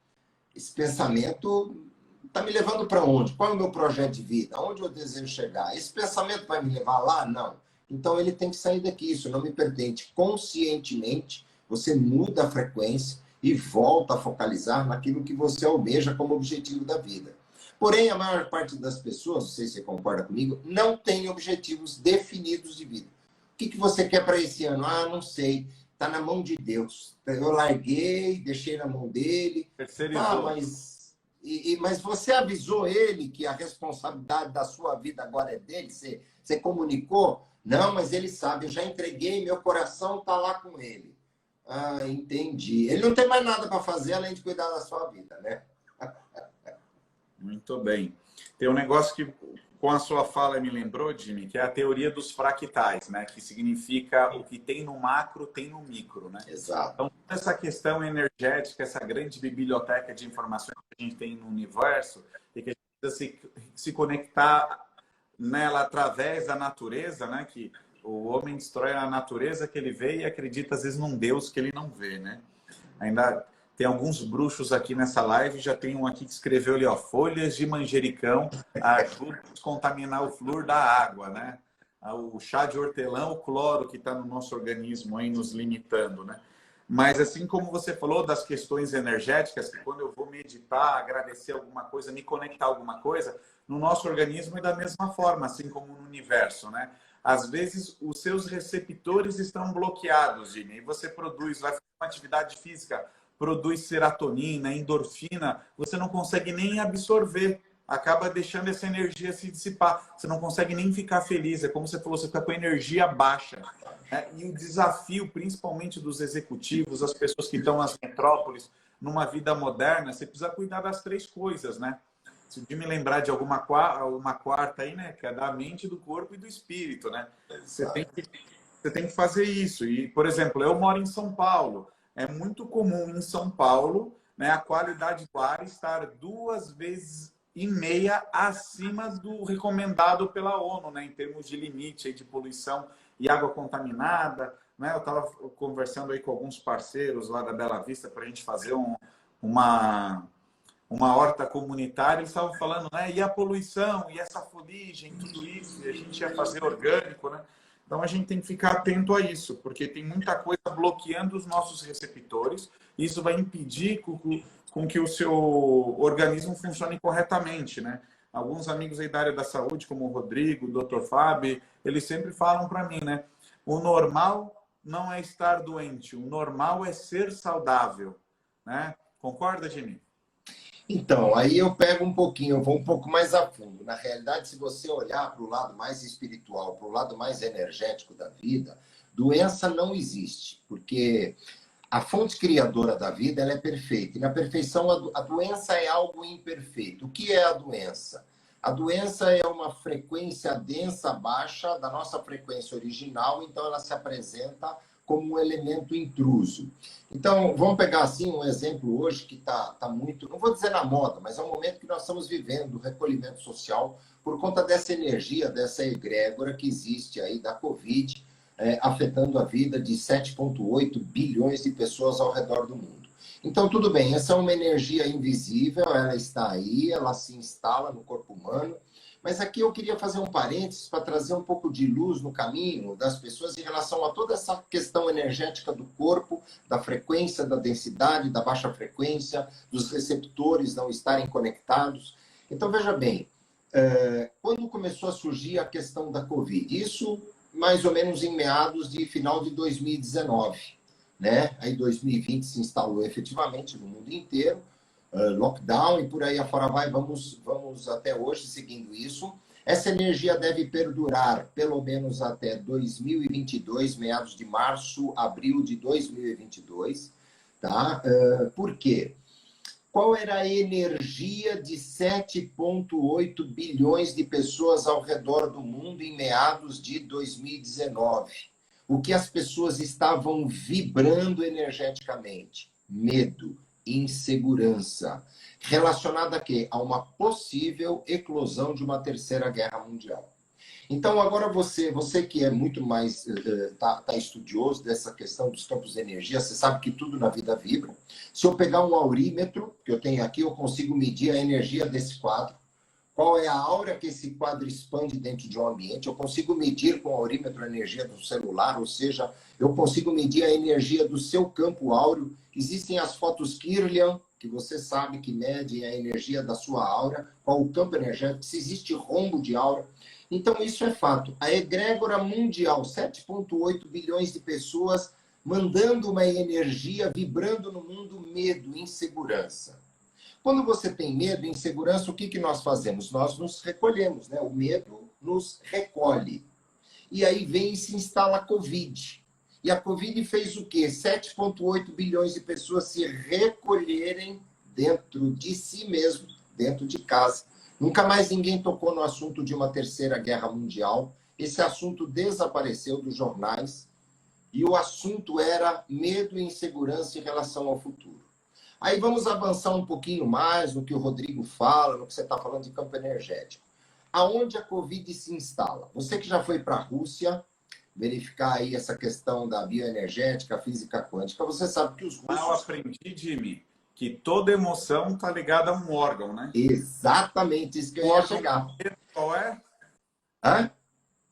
esse pensamento Está me levando para onde? Qual é o meu projeto de vida? Aonde eu desejo chegar? Esse pensamento vai me levar lá? Não. Então ele tem que sair daqui. Isso não me pertence. Conscientemente, você muda a frequência e volta a focalizar naquilo que você almeja como objetivo da vida. Porém, a maior parte das pessoas, não sei se você concorda comigo, não tem objetivos definidos de vida. O que você quer para esse ano? Ah, não sei. Está na mão de Deus. Eu larguei, deixei na mão dele. Terceirizou. Mas você avisou ele que a responsabilidade da sua vida agora é dele? Você comunicou? Não, mas ele sabe, eu já entreguei, meu coração está lá com ele. Ah, entendi. Ele não tem mais nada para fazer além de cuidar da sua vida, né? Muito bem. Tem um negócio que, com a sua fala, me lembrou, Jimmy, que é a teoria dos fractais, né? Que significa o que tem no macro, tem no micro, né? Exato. Então, essa questão energética, essa grande biblioteca de informações que a gente tem no universo, e que a gente precisa se conectar nela através da natureza, né? Que o homem destrói a natureza que ele vê e acredita, às vezes, num Deus que ele não vê, né? Ainda tem alguns bruxos aqui nessa live, já tem um aqui que escreveu ali, ó, folhas de manjericão ajudam a descontaminar o flúor da água, né? O chá de hortelã, o cloro que está no nosso organismo aí nos limitando, né? Mas assim como você falou das questões energéticas, que quando eu vou meditar, agradecer alguma coisa, me conectar a alguma coisa, no nosso organismo é da mesma forma, assim como no universo, né? Às vezes os seus receptores estão bloqueados, Jimmy, e você produz, vai fazer uma atividade física, produz serotonina, endorfina, você não consegue nem absorver, acaba deixando essa energia se dissipar, você não consegue nem ficar feliz, é como você falou, você fica com energia baixa. Né? E o desafio, principalmente dos executivos, as pessoas que estão nas metrópoles, numa vida moderna, você precisa cuidar das três coisas, né? Se me lembrar de uma quarta aí, né? Que é da mente, do corpo e do espírito, né? Você tem que fazer isso. E, por exemplo, eu moro em São Paulo. É muito comum em São Paulo, né, a qualidade do ar estar 2,5 vezes acima do recomendado pela ONU, né, em termos de limite aí de poluição e água contaminada. Né? Eu estava conversando aí com alguns parceiros lá da Bela Vista para a gente fazer uma horta comunitária. Eles estavam falando, né, e a poluição, e essa fuligem, tudo isso, e a gente ia fazer orgânico, né? Então, a gente tem que ficar atento a isso, porque tem muita coisa bloqueando os nossos receptores, e isso vai impedir com que o seu organismo funcione corretamente, né? Alguns amigos aí da área da saúde, como o Rodrigo, o Dr. Fábio, eles sempre falam para mim, né? O normal não é estar doente, o normal é ser saudável, né? Concorda, Jimmy? Então, aí eu pego um pouquinho, eu vou um pouco mais a fundo. Na realidade, se você olhar para o lado mais espiritual, para o lado mais energético da vida, doença não existe, porque a fonte criadora da vida ela é perfeita. E na perfeição, a doença é algo imperfeito. O que é a doença? A doença é uma frequência densa baixa da nossa frequência original, então ela se apresenta como um elemento intruso. Então, vamos pegar assim um exemplo hoje que está muito, não vou dizer na moda, mas é um momento que nós estamos vivendo, o recolhimento social, por conta dessa energia, dessa egrégora que existe aí da Covid, afetando a vida de 7,8 bilhões de pessoas ao redor do mundo. Então, tudo bem, essa é uma energia invisível, ela está aí, ela se instala no corpo humano, mas aqui eu queria fazer um parênteses para trazer um pouco de luz no caminho das pessoas em relação a toda essa questão energética do corpo, da frequência, da densidade, da baixa frequência, dos receptores não estarem conectados. Então, veja bem, quando começou a surgir a questão da Covid, isso mais ou menos em meados de final de 2019, né? Aí 2020 se instalou efetivamente no mundo inteiro, lockdown e por aí afora vai, vamos até hoje seguindo isso. Essa energia deve perdurar pelo menos até 2022, meados de março, abril de 2022, tá? Por quê? Qual era a energia de 7,8 bilhões de pessoas ao redor do mundo em meados de 2019? O que as pessoas estavam vibrando energeticamente? Medo, insegurança, relacionada a quê? A uma possível eclosão de uma terceira guerra mundial. Então, agora você que é muito mais tá estudioso dessa questão dos campos de energia, você sabe que tudo na vida vibra. Se eu pegar um aurímetro que eu tenho aqui, eu consigo medir a energia desse quadro. Qual é a aura que esse quadro expande dentro de um ambiente? Eu consigo medir com o aurímetro a energia do celular, ou seja, eu consigo medir a energia do seu campo áureo. Existem as fotos Kirlian, que você sabe que medem a energia da sua aura, qual o campo energético, se existe rombo de aura. Então, isso é fato. A egrégora mundial, 7,8 bilhões de pessoas mandando uma energia, vibrando no mundo, medo, insegurança. Quando você tem medo e insegurança, o que nós fazemos? Nós nos recolhemos, né? O medo nos recolhe. E aí vem e se instala a Covid. E a Covid fez o quê? 7,8 bilhões de pessoas se recolherem dentro de si mesmo, dentro de casa. Nunca mais ninguém tocou no assunto de uma terceira guerra mundial. Esse assunto desapareceu dos jornais. E o assunto era medo e insegurança em relação ao futuro. Aí vamos avançar um pouquinho mais no que o Rodrigo fala, no que você está falando de campo energético. Aonde a Covid se instala? Você que já foi para a Rússia, verificar aí essa questão da bioenergética, física quântica, você sabe que os russos... Eu aprendi, Jimmy, que toda emoção está ligada a um órgão, né? Exatamente isso que eu ia chegar. Qual é? Hã?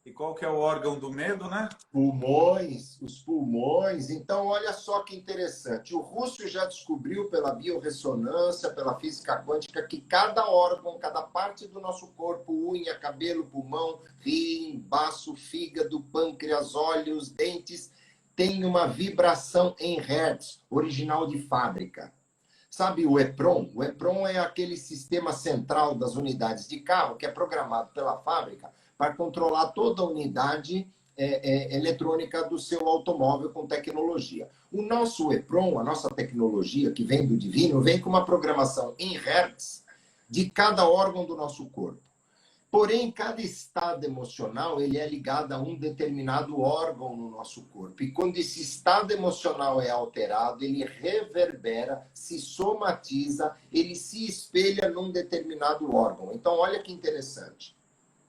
E qual que é o órgão do medo, né? Pulmões, os pulmões. Então, olha só que interessante. O russo já descobriu pela biorressonância, pela física quântica, que cada órgão, cada parte do nosso corpo, unha, cabelo, pulmão, rim, baço, fígado, pâncreas, olhos, dentes, tem uma vibração em hertz, original de fábrica. Sabe o EPROM? O EPROM é aquele sistema central das unidades de carro que é programado pela fábrica para controlar toda a unidade eletrônica do seu automóvel com tecnologia. O nosso EPROM, a nossa tecnologia, que vem do divino, vem com uma programação em hertz de cada órgão do nosso corpo. Porém, cada estado emocional ele é ligado a um determinado órgão no nosso corpo. E quando esse estado emocional é alterado, ele reverbera, se somatiza, ele se espelha num determinado órgão. Então, olha que interessante.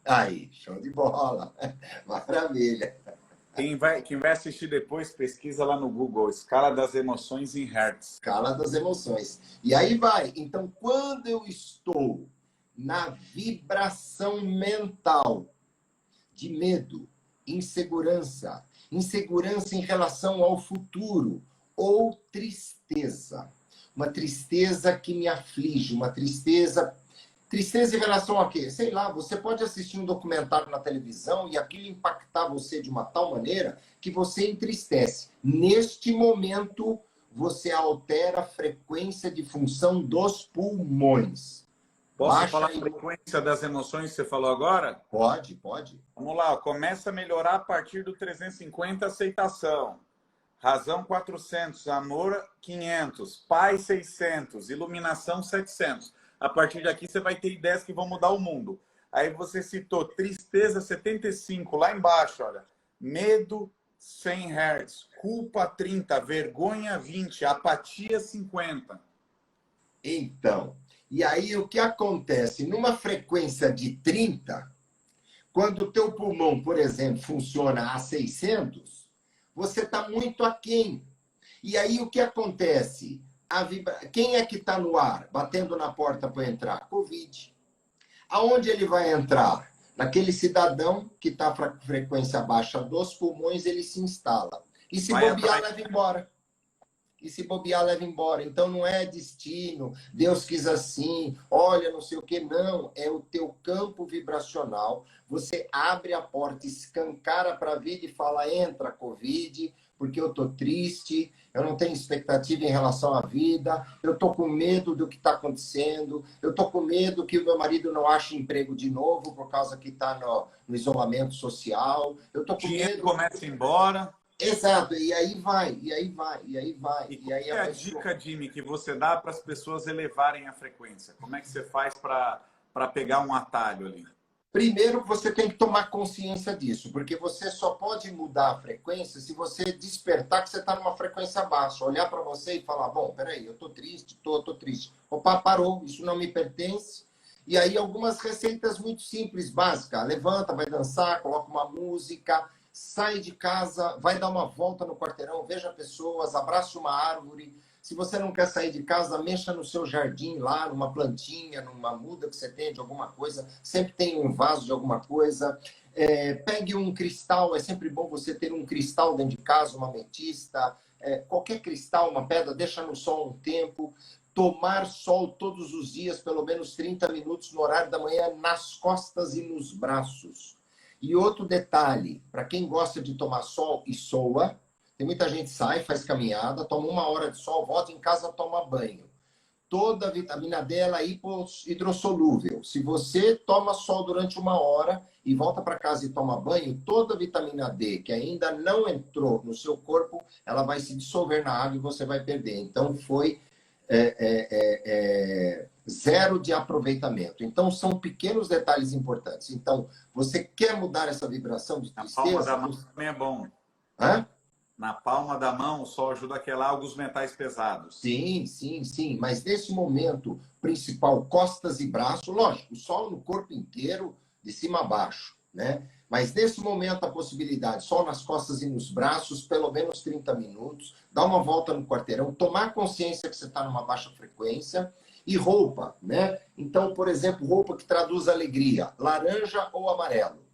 Aí, show de bola. Maravilha. Quem vai assistir depois, pesquisa lá no Google, escala das emoções em hertz. Escala das emoções. E aí vai. Então, quando eu estou na vibração mental de medo, insegurança, insegurança em relação ao futuro ou tristeza, uma tristeza que me aflige, uma tristeza em relação a quê? Sei lá, você pode assistir um documentário na televisão e aquilo impactar você de uma tal maneira que você entristece. Neste momento, você altera a frequência de função dos pulmões. Posso falar a frequência das emoções que você falou agora? Pode, pode. Vamos lá, começa a melhorar a partir do 350, aceitação. Razão 400, amor 500, paz 600, iluminação 700. A partir daqui você vai ter ideias que vão mudar o mundo. Aí você citou tristeza 75, lá embaixo, olha. Medo 100 Hz, culpa 30, vergonha 20, apatia 50. Então, e aí o que acontece? Numa frequência de 30, quando o teu pulmão, por exemplo, funciona a 600, você está muito aquém. E aí o que acontece? Quem é que está no ar, batendo na porta para entrar? Covid. Aonde ele vai entrar? Naquele cidadão que está com a frequência baixa dos pulmões, ele se instala. E se bobear, leva embora. E se bobear, leva embora. Então não é destino, Deus quis assim, olha, não sei o que, não. É o teu campo vibracional. Você abre a porta, escancara para a vida e fala, entra, Covid, porque eu estou triste, eu não tenho expectativa em relação à vida, eu estou com medo do que está acontecendo, eu estou com medo que o meu marido não ache emprego de novo por causa que está no isolamento social, eu estou com medo... começa a ir embora. Exato, e aí vai, e aí vai, e aí vai. E qual é a dica, Jimmy, que você dá para as pessoas elevarem a frequência? Como é que você faz para pegar um atalho ali? Primeiro, você tem que tomar consciência disso, porque você só pode mudar a frequência se você despertar que você está numa frequência baixa. Olhar para você e falar, bom, peraí, eu estou triste, estou triste. Opa, parou, isso não me pertence. E aí algumas receitas muito simples, básicas. Levanta, vai dançar, coloca uma música, sai de casa, vai dar uma volta no quarteirão, veja pessoas, abraça uma árvore. Se você não quer sair de casa, mexa no seu jardim lá, numa plantinha, numa muda que você tem de alguma coisa. Sempre tem um vaso de alguma coisa. Pegue um cristal, é sempre bom você ter um cristal dentro de casa, uma ametista. Qualquer cristal, uma pedra, deixa no sol um tempo. Tomar sol todos os dias, pelo menos 30 minutos no horário da manhã, nas costas e nos braços. E outro detalhe, para quem gosta de tomar sol e soa, tem muita gente que sai, faz caminhada, toma 1 hora de sol, volta em casa, toma banho. Toda a vitamina D ela é hidrossolúvel. Se você toma sol durante 1 hora e volta para casa e toma banho, toda a vitamina D que ainda não entrou no seu corpo, ela vai se dissolver na água e você vai perder. Então, foi zero de aproveitamento. Então, são pequenos detalhes importantes. Então, você quer mudar essa vibração de tristeza? Na palma da mão também é bom. Hã? Na palma da mão, o sol ajuda a quelar alguns metais pesados. Sim, sim, sim. Mas nesse momento principal, costas e braços, lógico, o sol no corpo inteiro, de cima a baixo, né? Mas nesse momento a possibilidade, sol nas costas e nos braços, pelo menos 30 minutos, dar uma volta no quarteirão, tomar consciência que você está numa baixa frequência e roupa, né? Então, por exemplo, roupa que traduz alegria, laranja ou amarelo.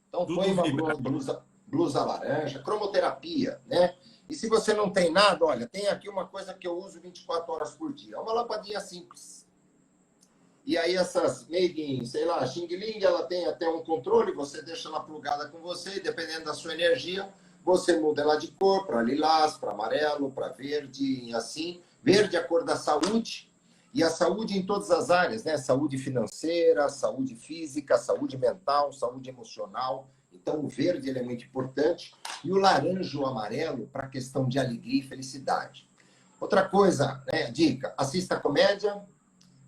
Então, põe uma blusa laranja, cromoterapia, né? E se você não tem nada, olha, tem aqui uma coisa que eu uso 24 horas por dia. É uma lampadinha simples. E aí essas made in, sei lá, Xing Ling, ela tem até um controle, você deixa ela plugada com você, e dependendo da sua energia, você muda ela de cor para lilás, para amarelo, para verde, e assim. Verde é a cor da saúde, e a saúde em todas as áreas, né? Saúde financeira, saúde física, saúde mental, saúde emocional. Então, o verde ele é muito importante. E o laranja ou amarelo para a questão de alegria e felicidade. Outra coisa, né? Dica, assista comédia,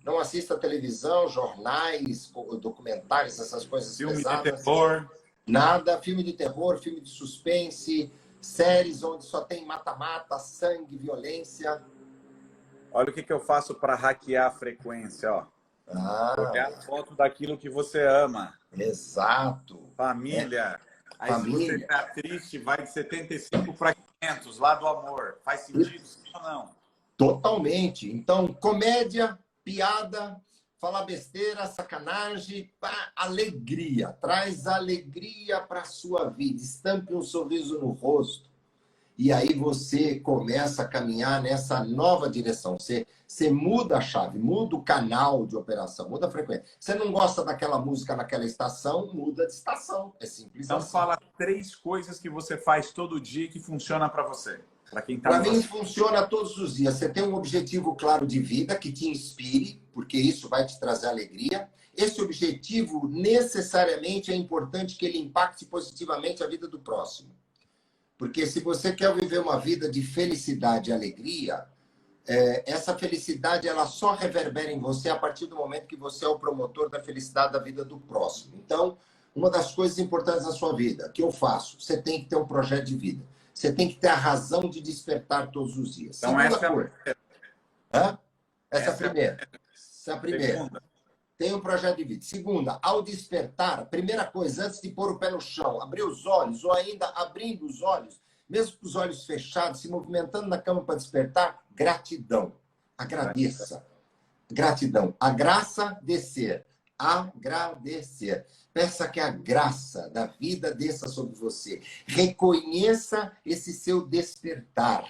não assista televisão, jornais, documentários, essas coisas Filme pesadas. de terror. Nada, filme de terror, filme de suspense, séries onde só tem mata-mata, sangue, violência. Olha o que eu faço para hackear a frequência, ó. Olhar a foto daquilo que você ama. Exato. Família. Aí Família. se você está triste, vai de 75 para 500, lá do amor. Faz sentido, sim ou não? Totalmente. Então, comédia, piada, falar besteira, sacanagem, alegria. Traz alegria para a sua vida. Estampe um sorriso no rosto. E aí você começa a caminhar nessa nova direção. Você muda a chave, muda o canal de operação, muda a frequência. Você não gosta daquela música naquela estação, muda de estação. É simples então, assim. fala 3 coisas que você faz todo dia que funciona para você. Para quem está Para mim, funciona todos os dias. Você tem um objetivo claro de vida que te inspire, porque isso vai te trazer alegria. Esse objetivo, necessariamente, é importante que ele impacte positivamente a vida do próximo. Porque se você quer viver uma vida de felicidade e alegria, essa felicidade ela só reverbera em você a partir do momento que você é o promotor da felicidade da vida do próximo. Então, uma das coisas importantes da sua vida, que eu faço, você tem que ter um projeto de vida. Você tem que ter a razão de despertar todos os dias. Então, Segunda essa coisa. Essa é a primeira. Essa é a primeira. Segunda. Tem um projeto de vida. Segunda, ao despertar, a primeira coisa, antes de pôr o pé no chão, abrir os olhos, ou ainda abrindo os olhos, mesmo com os olhos fechados, se movimentando na cama para despertar, gratidão. Agradeça. Gratidão. A graça descer. Agradecer. Peça que a graça da vida desça sobre você. Reconheça esse seu despertar,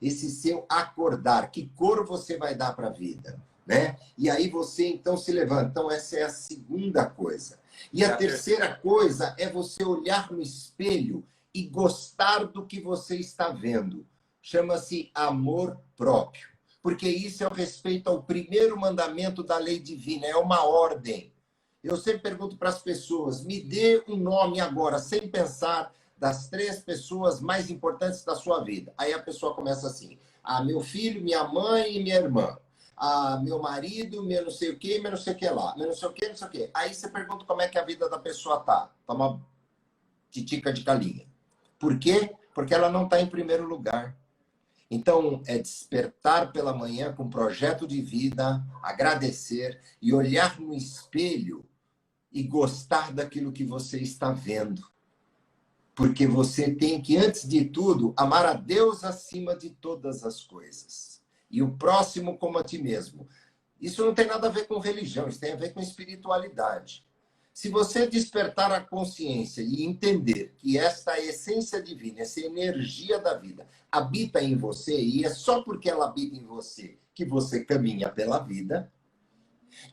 esse seu acordar. Que cor você vai dar para a vida? Né? E aí você, então, se levanta. Então, essa é a segunda coisa. E a terceira coisa é você olhar no espelho e gostar do que você está vendo. Chama-se amor próprio. Porque isso é o respeito ao primeiro mandamento da lei divina. É uma ordem. Eu sempre pergunto para as pessoas, me dê um nome agora, sem pensar, das 3 pessoas mais importantes da sua vida. Aí a pessoa começa assim, meu filho, minha mãe e minha irmã. Meu marido, meu não sei o que, meu não sei o que lá, meu não sei o que, não sei o que. Aí você pergunta como é que a vida da pessoa tá. Tá uma titica de galinha. Por quê? Porque ela não está em primeiro lugar. Então, é despertar pela manhã com um projeto de vida, agradecer e olhar no espelho e gostar daquilo que você está vendo. Porque você tem que, antes de tudo, amar a Deus acima de todas as coisas. E o próximo como a ti mesmo. Isso não tem nada a ver com religião, isso tem a ver com espiritualidade. Se você despertar a consciência e entender que esta essência divina, essa energia da vida, habita em você, e é só porque ela habita em você que você caminha pela vida,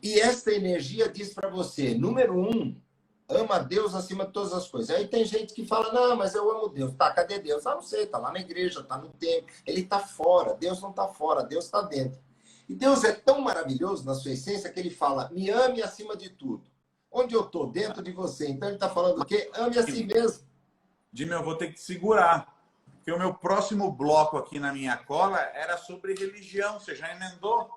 e esta energia diz para você, número 1, ama Deus acima de todas as coisas. Aí tem gente que fala, não, mas eu amo Deus. Tá, cadê Deus? Ah, não sei, tá lá na igreja, tá no templo. Ele tá fora, Deus não tá fora, Deus tá dentro. E Deus é tão maravilhoso na sua essência que ele fala, me ame acima de tudo. Onde eu tô? Dentro de você. Então ele tá falando o quê? Ame a si mesmo. Jimmy, eu vou ter que te segurar. Porque o meu próximo bloco aqui na minha cola era sobre religião. Você já emendou?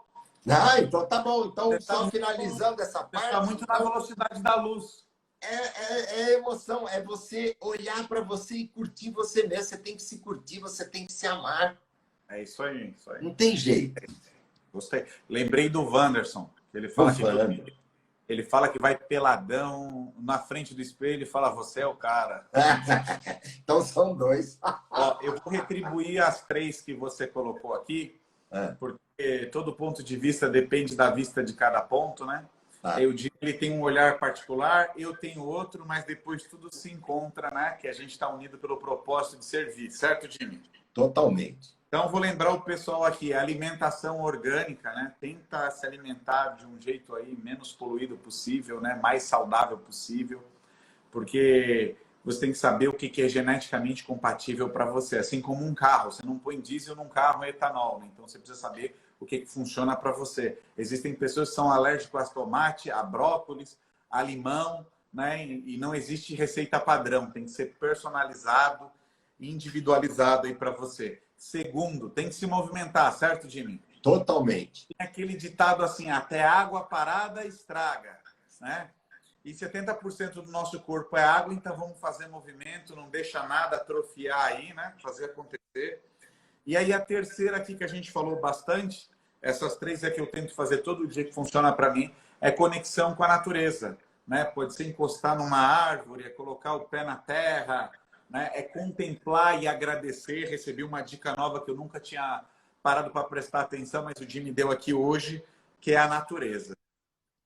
Ah, então tá bom. Então, Você só tá finalizando essa Você parte. está muito na velocidade da luz. É emoção, é você olhar para você e curtir você mesmo. Você tem que se curtir, você tem que se amar. É isso aí, isso aí. Não tem jeito. Gostei. Lembrei do Wanderson. Ele fala que ele fala que vai peladão na frente do espelho e fala, você é o cara. Então são dois. Ó, eu vou retribuir as 3 que você colocou aqui, porque todo ponto de vista depende da vista de cada ponto, né? Eu digo que ele tem um olhar particular, eu tenho outro, mas depois tudo se encontra, né? Que a gente está unido pelo propósito de servir, certo, Jimmy? Totalmente. Então, vou lembrar o pessoal aqui, a alimentação orgânica, né? Tenta se alimentar de um jeito aí menos poluído possível, né? Mais saudável possível, porque você tem que saber o que é geneticamente compatível para você. Assim como um carro, você não põe diesel num carro e etanol, né? Então você precisa saber o que funciona para você. Existem pessoas que são alérgicas a tomate, a brócolis, a limão, né? E não existe receita padrão, tem que ser personalizado, individualizado aí para você. Segundo, tem que se movimentar, certo, Jimmy? Totalmente. Tem aquele ditado assim, até água parada estraga, né? E 70% do nosso corpo é água, então vamos fazer movimento, não deixa nada atrofiar aí, né? Fazer acontecer. E aí a terceira aqui que a gente falou bastante, essas 3 é que eu tento fazer todo dia que funciona para mim, é conexão com a natureza, né? Pode ser encostar numa árvore, é colocar o pé na terra, né? É contemplar e agradecer. Recebi uma dica nova que eu nunca tinha parado para prestar atenção, mas o Jimmy deu aqui hoje, que é a natureza.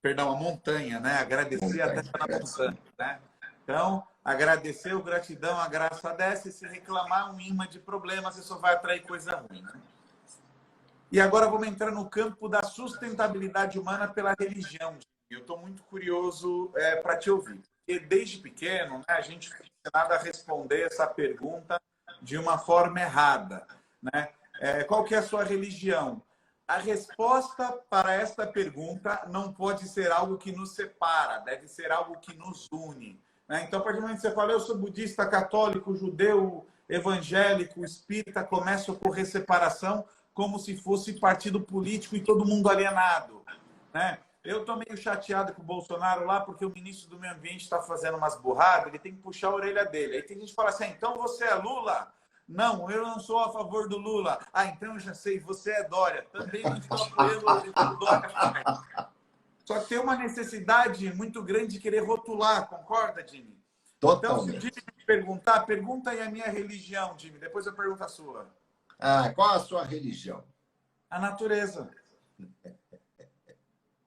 Perdão, a montanha, né? Agradecer até a montanha, né? Então, agradecer, o gratidão, a graça desce. Se reclamar um imã de problema, você só vai atrair coisa ruim, né? E agora vamos entrar no campo da sustentabilidade humana pela religião. Eu estou muito curioso para te ouvir. Porque desde pequeno, né, a gente foi ensinado a responder essa pergunta de uma forma errada, né? Qual que é a sua religião? A resposta para esta pergunta não pode ser algo que nos separa, deve ser algo que nos une, né? Então, a partir do momento que você fala, eu sou budista, católico, judeu, evangélico, espírita, começa a ocorrer separação como se fosse partido político e todo mundo alienado, né? Eu estou meio chateado com o Bolsonaro lá, porque o ministro do Meio Ambiente está fazendo umas burradas, ele tem que puxar a orelha dele. Aí tem gente que fala assim, então você é Lula? Não, eu não sou a favor do Lula. Ah, então eu já sei, você é Dória. Também não estou apoiando o Dória. Só que tem uma necessidade muito grande de querer rotular, concorda, Jimmy? Totalmente. Então, se o Jimmy me perguntar, pergunta aí a minha religião, Jimmy. Depois eu pergunto a sua. Qual a sua religião? A natureza.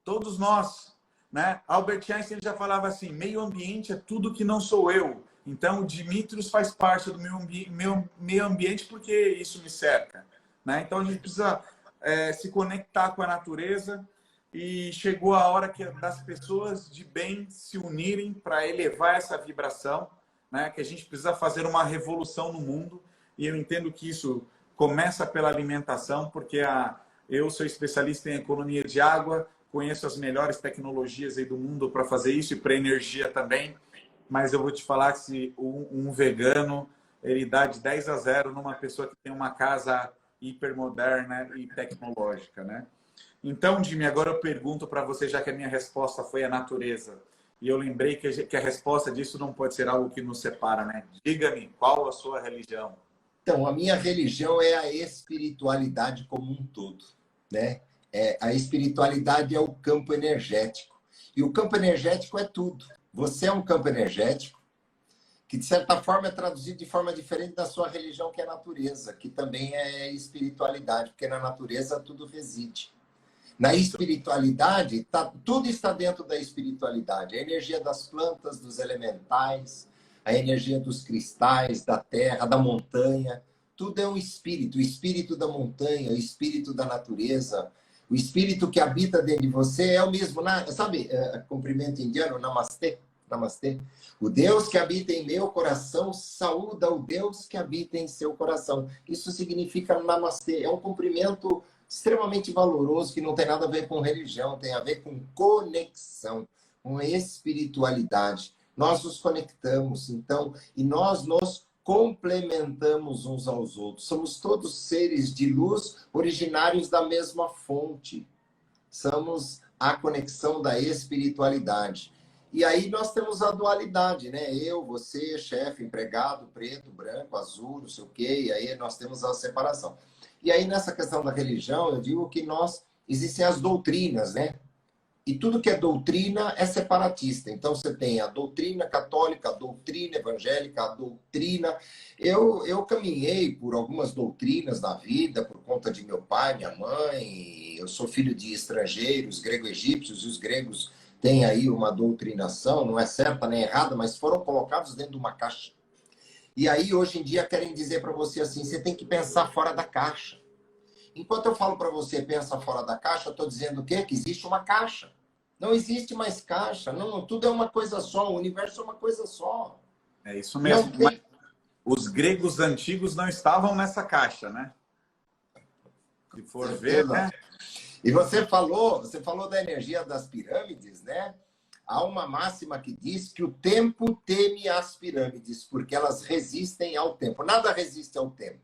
Todos nós, né? Albert Einstein já falava assim, meio ambiente é tudo que não sou eu. Então, o Dimitrios faz parte do meu meio ambiente porque isso me cerca, né? Então, a gente precisa se conectar com a natureza e chegou a hora das pessoas de bem se unirem para elevar essa vibração, né? Que a gente precisa fazer uma revolução no mundo e eu entendo que isso começa pela alimentação, porque eu sou especialista em economia de água, conheço as melhores tecnologias aí do mundo para fazer isso e para energia também, mas eu vou te falar que se um vegano, ele dá de 10-0 numa pessoa que tem uma casa hipermoderna e tecnológica, né? Então, Jimmy, agora eu pergunto para você, já que a minha resposta foi a natureza, e eu lembrei que a resposta disso não pode ser algo que nos separa, né? Diga-me, qual a sua religião? Então, a minha religião é a espiritualidade como um todo, né? A espiritualidade é o campo energético. E o campo energético é tudo. Você é um campo energético que, de certa forma, é traduzido de forma diferente da sua religião, que é a natureza, que também é espiritualidade, porque na natureza tudo reside. Na espiritualidade, tudo está dentro da espiritualidade. A energia das plantas, dos elementais, a energia dos cristais, da terra, da montanha. Tudo é um espírito. O espírito da montanha, o espírito da natureza, o espírito que habita dentro de você é o mesmo. Sabe, cumprimento indiano, namastê? Namastê. O Deus que habita em meu coração saúda o Deus que habita em seu coração. Isso significa namastê. É um cumprimento extremamente valoroso, que não tem nada a ver com religião, tem a ver com conexão, com espiritualidade. Nós nos conectamos, então, e nós nos complementamos uns aos outros. Somos todos seres de luz originários da mesma fonte. Somos a conexão da espiritualidade. E aí nós temos a dualidade, né? Eu, você, chefe, empregado, preto, branco, azul, não sei o quê, e aí nós temos a separação. E aí, nessa questão da religião, eu digo que existem as doutrinas, né? E tudo que é doutrina é separatista. Então, você tem a doutrina católica, a doutrina evangélica, a doutrina... Eu caminhei por algumas doutrinas na vida, por conta de meu pai, minha mãe. Eu sou filho de estrangeiros, grego-egípcios, e os gregos têm aí uma doutrinação, não é certa nem errada, mas foram colocados dentro de uma caixa. E aí, hoje em dia, querem dizer para você assim, você tem que pensar fora da caixa. Enquanto eu falo para você, pensa fora da caixa, eu estou dizendo o quê? Que existe uma caixa. Não existe mais caixa. Não, tudo é uma coisa só. O universo é uma coisa só. É isso mesmo. Não tem... Os gregos antigos não estavam nessa caixa, né? Se for ver, né? E você falou da energia das pirâmides, né? Há uma máxima que diz que o tempo teme as pirâmides, porque elas resistem ao tempo. Nada resiste ao tempo.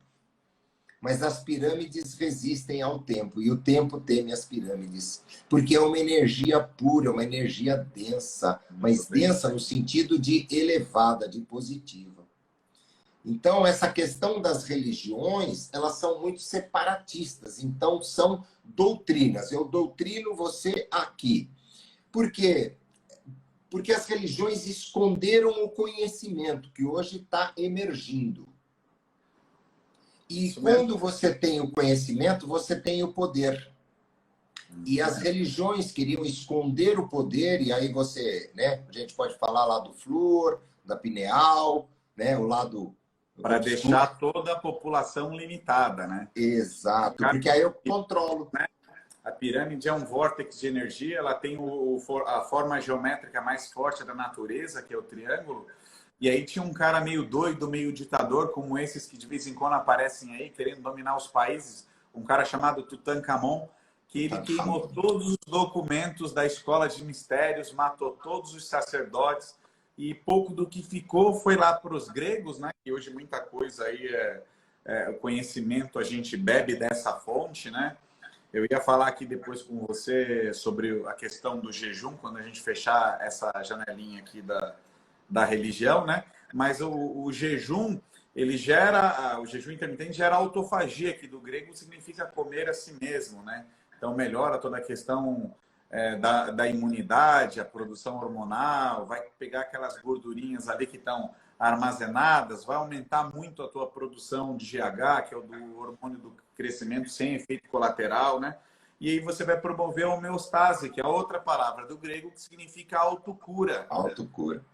Mas as pirâmides resistem ao tempo. E o tempo teme as pirâmides. Porque é uma energia pura, uma energia densa. Mas densa no sentido de elevada, de positiva. Então, essa questão das religiões, elas são muito separatistas. Então, são doutrinas. Eu doutrino você aqui. Por quê? Porque as religiões esconderam o conhecimento, que hoje está emergindo. E quando você tem o conhecimento, você tem o poder. E as religiões queriam esconder o poder, e aí você, né? A gente pode falar lá do flúor, da pineal, né? O lado... Para deixar toda a população limitada, né? Exato, porque aí eu controlo. A pirâmide é um vórtice de energia, ela tem a forma geométrica mais forte da natureza, que é o triângulo. E aí tinha um cara meio doido, meio ditador, como esses que de vez em quando aparecem aí, querendo dominar os países. Um cara chamado Tutankhamon, que ele queimou todos os documentos da escola de mistérios, matou todos os sacerdotes. E pouco do que ficou foi lá para os gregos, né? E hoje muita coisa aí o conhecimento, a gente bebe dessa fonte, né? Eu ia falar aqui depois com você sobre a questão do jejum, quando a gente fechar essa janelinha aqui da religião, né? Mas o jejum, ele gera, o jejum intermitente gera autofagia, que do grego significa comer a si mesmo, né? Então melhora toda a questão da imunidade, a produção hormonal, vai pegar aquelas gordurinhas ali que estão armazenadas, vai aumentar muito a tua produção de GH, que é o do hormônio do crescimento sem efeito colateral, né? E aí você vai promover a homeostase, que é outra palavra do grego que significa autocura. Autocura.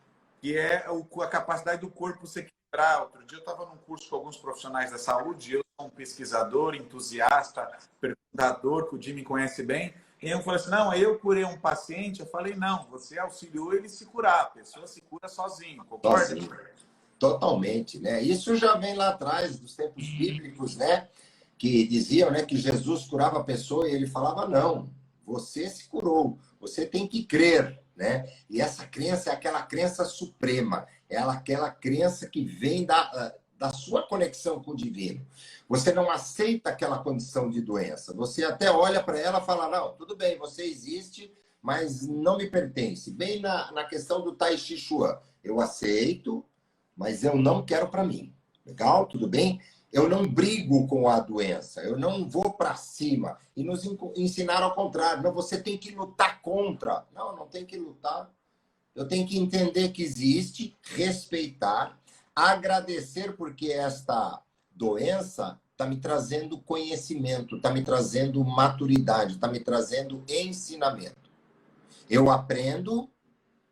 Que é a capacidade do corpo se equilibrar. Outro dia eu estava num curso com alguns profissionais da saúde, eu sou um pesquisador, entusiasta, perguntador, que o Jimmy conhece bem, e eu falei assim, não, eu curei um paciente, eu falei, não, você auxiliou ele se curar, a pessoa se cura sozinho, concorda? Sozinho. Totalmente, né? Isso já vem lá atrás, dos tempos bíblicos, né? Que diziam, né, que Jesus curava a pessoa e ele falava, não, você se curou, você tem que crer, né? E essa crença é aquela crença suprema, é aquela crença que vem da sua conexão com o divino. Você não aceita aquela condição de doença, você até olha para ela e fala, não, tudo bem, você existe, mas não me pertence. Bem na questão do Tai Chi Chuan, eu aceito, mas eu não quero para mim. Legal? Tudo bem? Eu não brigo com a doença, eu não vou para cima. E nos ensinaram ao contrário. Não, você tem que lutar contra. Não, não tem que lutar. Eu tenho que entender que existe, respeitar, agradecer porque esta doença está me trazendo conhecimento, está me trazendo maturidade, está me trazendo ensinamento. Eu aprendo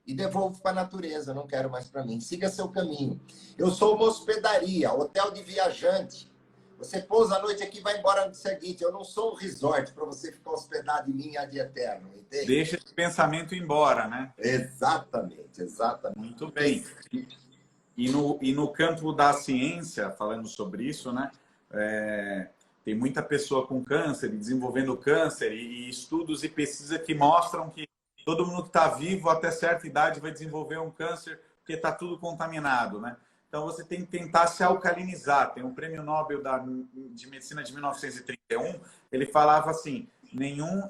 e devolvo para a natureza, não quero mais para mim. Siga seu caminho. Eu sou uma hospedaria, hotel de viajante. Você pousa a noite aqui e vai embora no seguinte. Eu não sou um resort para você ficar hospedado em mim ad eterno, entende? Deixa esse pensamento ir embora, né? Exatamente, exatamente. Muito bem. E no campo da ciência, falando sobre isso, né? Tem muita pessoa com câncer, desenvolvendo câncer, e estudos e pesquisas que mostram que todo mundo que está vivo até certa idade vai desenvolver um câncer porque está tudo contaminado, né? Então você tem que tentar se alcalinizar. Tem um prêmio Nobel de Medicina de 1931, ele falava assim: nenhum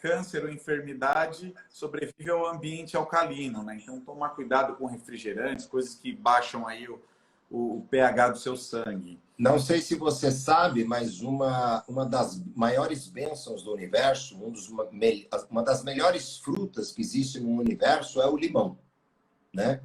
câncer ou enfermidade sobrevive ao ambiente alcalino, né? Então tomar cuidado com refrigerantes, coisas que baixam aí o pH do seu sangue. Não sei se você sabe, mas uma das maiores bênçãos do universo, uma das melhores frutas que existe no universo é o limão, né?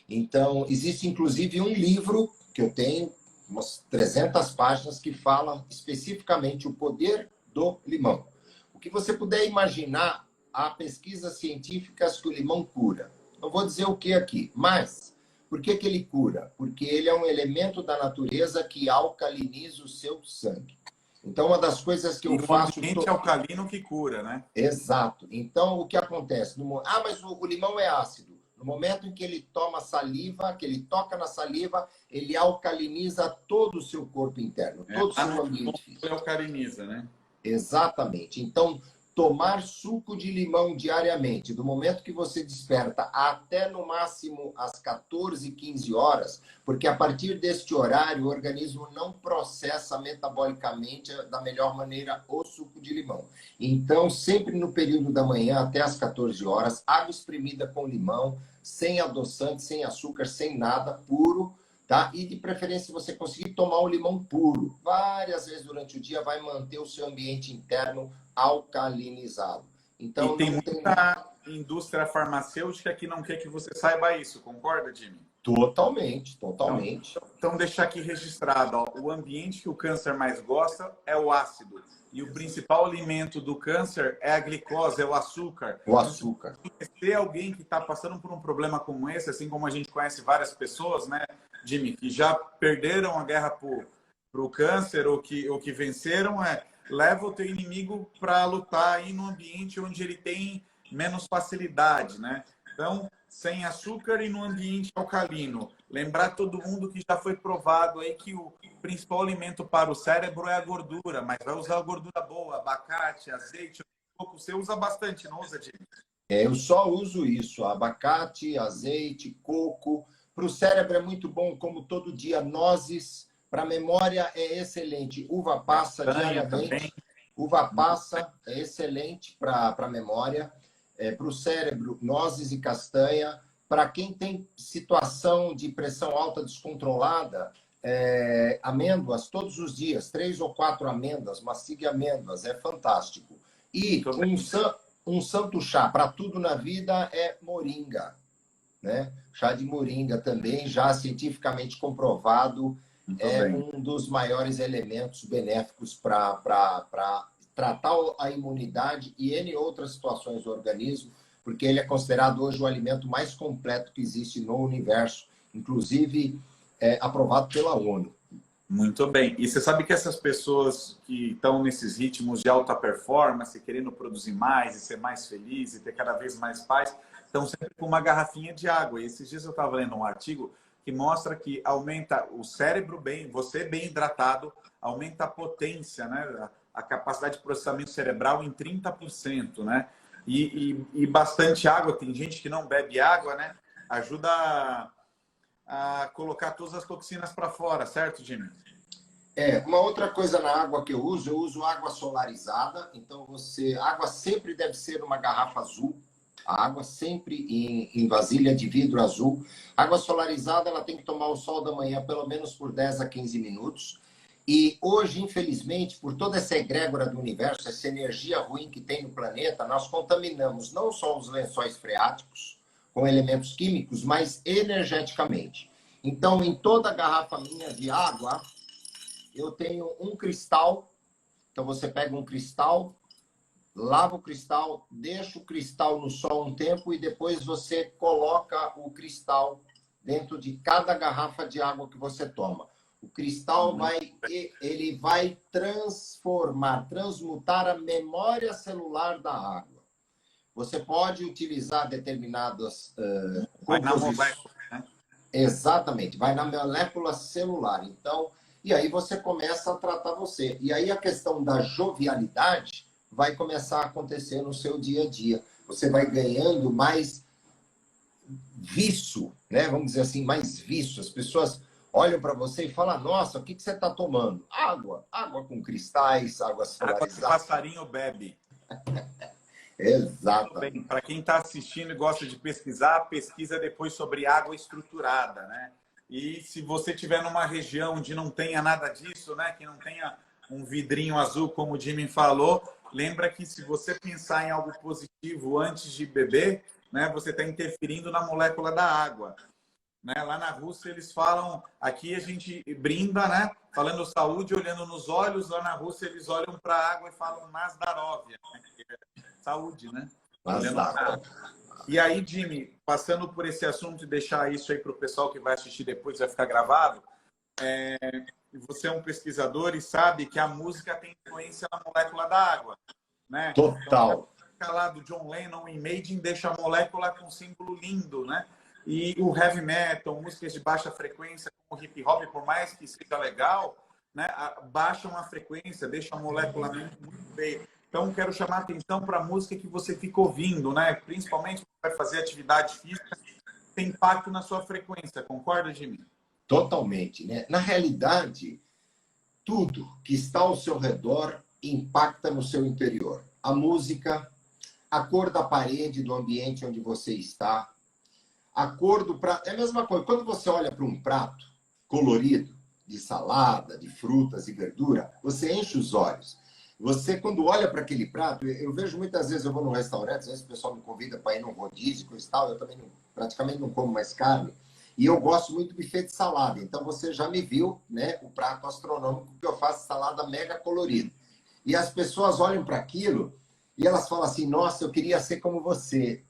Então, existe inclusive um livro que eu tenho, umas 300 páginas, que fala especificamente o poder do limão. O que você puder imaginar, há pesquisas científicas que o limão cura. Não vou dizer o que aqui, mas por que ele cura? Porque ele é um elemento da natureza que alcaliniza o seu sangue. Então, uma das coisas que eu faço... O ambiente alcalino que cura, né? Exato. Então, o que acontece? Mas o limão é ácido. No momento em que ele toma saliva, que ele toca na saliva, ele alcaliniza todo o seu corpo interno, todo o seu ambiente físico. Alcaliniza, né? Exatamente. Então, tomar suco de limão diariamente, do momento que você desperta até no máximo às 14, 15 horas, porque a partir deste horário o organismo não processa metabolicamente da melhor maneira o suco de limão. Então, sempre no período da manhã até às 14 horas, água espremida com limão, sem adoçante, sem açúcar, sem nada, puro, tá? E de preferência, se você conseguir tomar o limão puro várias vezes durante o dia, vai manter o seu ambiente interno alcalinizado. Então, e tem muita indústria farmacêutica que não quer que você saiba isso, concorda, Jimmy? Totalmente, totalmente. Então deixar aqui registrado, ó, o ambiente que o câncer mais gosta é o ácido. E o principal alimento do câncer é a glicose, é o açúcar. O açúcar. Se alguém que está passando por um problema como esse, assim como a gente conhece várias pessoas, né, Jimmy, que já perderam a guerra para o câncer ou que venceram, leva o teu inimigo para lutar aí no ambiente onde ele tem menos facilidade, né? Então, sem açúcar e no ambiente alcalino. Lembrar todo mundo que já foi provado aí que o principal alimento para o cérebro é a gordura, mas vai usar a gordura boa, abacate, azeite, coco. Você usa bastante, não usa, Jimmy? Eu só uso isso, abacate, azeite, coco. Para o cérebro é muito bom, como todo dia, nozes. Para a memória é excelente. Uva passa diariamente. Também. Uva passa é excelente para a memória. Para o cérebro, nozes e castanha. Para quem tem situação de pressão alta descontrolada, amêndoas todos os dias. 3 ou 4 amêndoas, mastigue amêndoas, é fantástico. E um santo chá para tudo na vida é moringa, né? Chá de moringa também, já cientificamente comprovado, um dos maiores elementos benéficos para tratar a imunidade e N outras situações do organismo, porque ele é considerado hoje o alimento mais completo que existe no universo, inclusive aprovado pela ONU. Muito bem. E você sabe que essas pessoas que estão nesses ritmos de alta performance, querendo produzir mais e ser mais feliz e ter cada vez mais paz, estão sempre com uma garrafinha de água. E esses dias eu estava lendo um artigo que mostra que aumenta o cérebro bem, você bem hidratado, aumenta a potência, né? A capacidade de processamento cerebral em 30%, né? E bastante água. Tem gente que não bebe água, né? Ajuda a colocar todas as toxinas para fora, certo, Jimmy? Uma outra coisa na água que eu uso água solarizada. Então, água sempre deve ser uma garrafa azul. A água sempre em vasilha de vidro azul. Água solarizada, ela tem que tomar o sol da manhã pelo menos por 10 a 15 minutos. E hoje, infelizmente, por toda essa egrégora do universo, essa energia ruim que tem no planeta, nós contaminamos não só os lençóis freáticos com elementos químicos, mas energeticamente. Então, em toda garrafa minha de água, eu tenho um cristal. Então, você pega um cristal, lava o cristal, deixa o cristal no sol um tempo e depois você coloca o cristal dentro de cada garrafa de água que você toma. O cristal ele vai transmutar a memória celular da água. Você pode utilizar determinadas vai na molécula, né? Exatamente, vai na molécula celular. Então, e aí você começa a tratar você. E aí a questão da jovialidade vai começar a acontecer no seu dia a dia. Você vai ganhando mais vício, né? Vamos dizer assim, mais vício. As pessoas olham para você e falam: nossa, o que você está tomando? Água. Água com cristais, água solarizadas. Água que o passarinho bebe. Exato. Para quem está assistindo e gosta de pesquisar, pesquisa depois sobre água estruturada, né? E se você estiver numa região onde não tenha nada disso, né? Que não tenha um vidrinho azul, como o Jimmy falou, lembra que se você pensar em algo positivo antes de beber, né? Você está interferindo na molécula da água. Né? Lá na Rússia eles falam, aqui a gente brinda, né? Falando saúde, olhando nos olhos. Lá na Rússia eles olham para a água e falam Nazdarovia, né? Saúde, né? E aí, Jimmy, passando por esse assunto e deixar isso aí para o pessoal que vai assistir depois, vai ficar gravado, você é um pesquisador e sabe que a música tem influência na molécula da água, né? Total. Então, lá do John Lennon, Imagine, deixa a molécula com um símbolo lindo, né? E o heavy metal, músicas de baixa frequência, como o hip hop, por mais que seja legal, né? Baixam a frequência, deixam a molécula muito feia. Então, quero chamar a atenção para a música que você fica ouvindo, né? Principalmente quando vai fazer atividade física, tem impacto na sua frequência. Concorda, Jimmy? Totalmente, né? Na realidade, tudo que está ao seu redor impacta no seu interior. A música, a cor da parede do ambiente onde você está, a cor do prato. É a mesma coisa. Quando você olha para um prato colorido, de salada, de frutas e verdura, você enche os olhos. Você, quando olha para aquele prato, eu vejo muitas vezes, eu vou num restaurante, às vezes o pessoal me convida para ir num rodízio e tal, eu também praticamente não como mais carne, e eu gosto muito do buffet de salada. Então você já me viu, né, o prato astronômico que eu faço, salada mega colorida. E as pessoas olham para aquilo e elas falam assim: nossa, eu queria ser como você.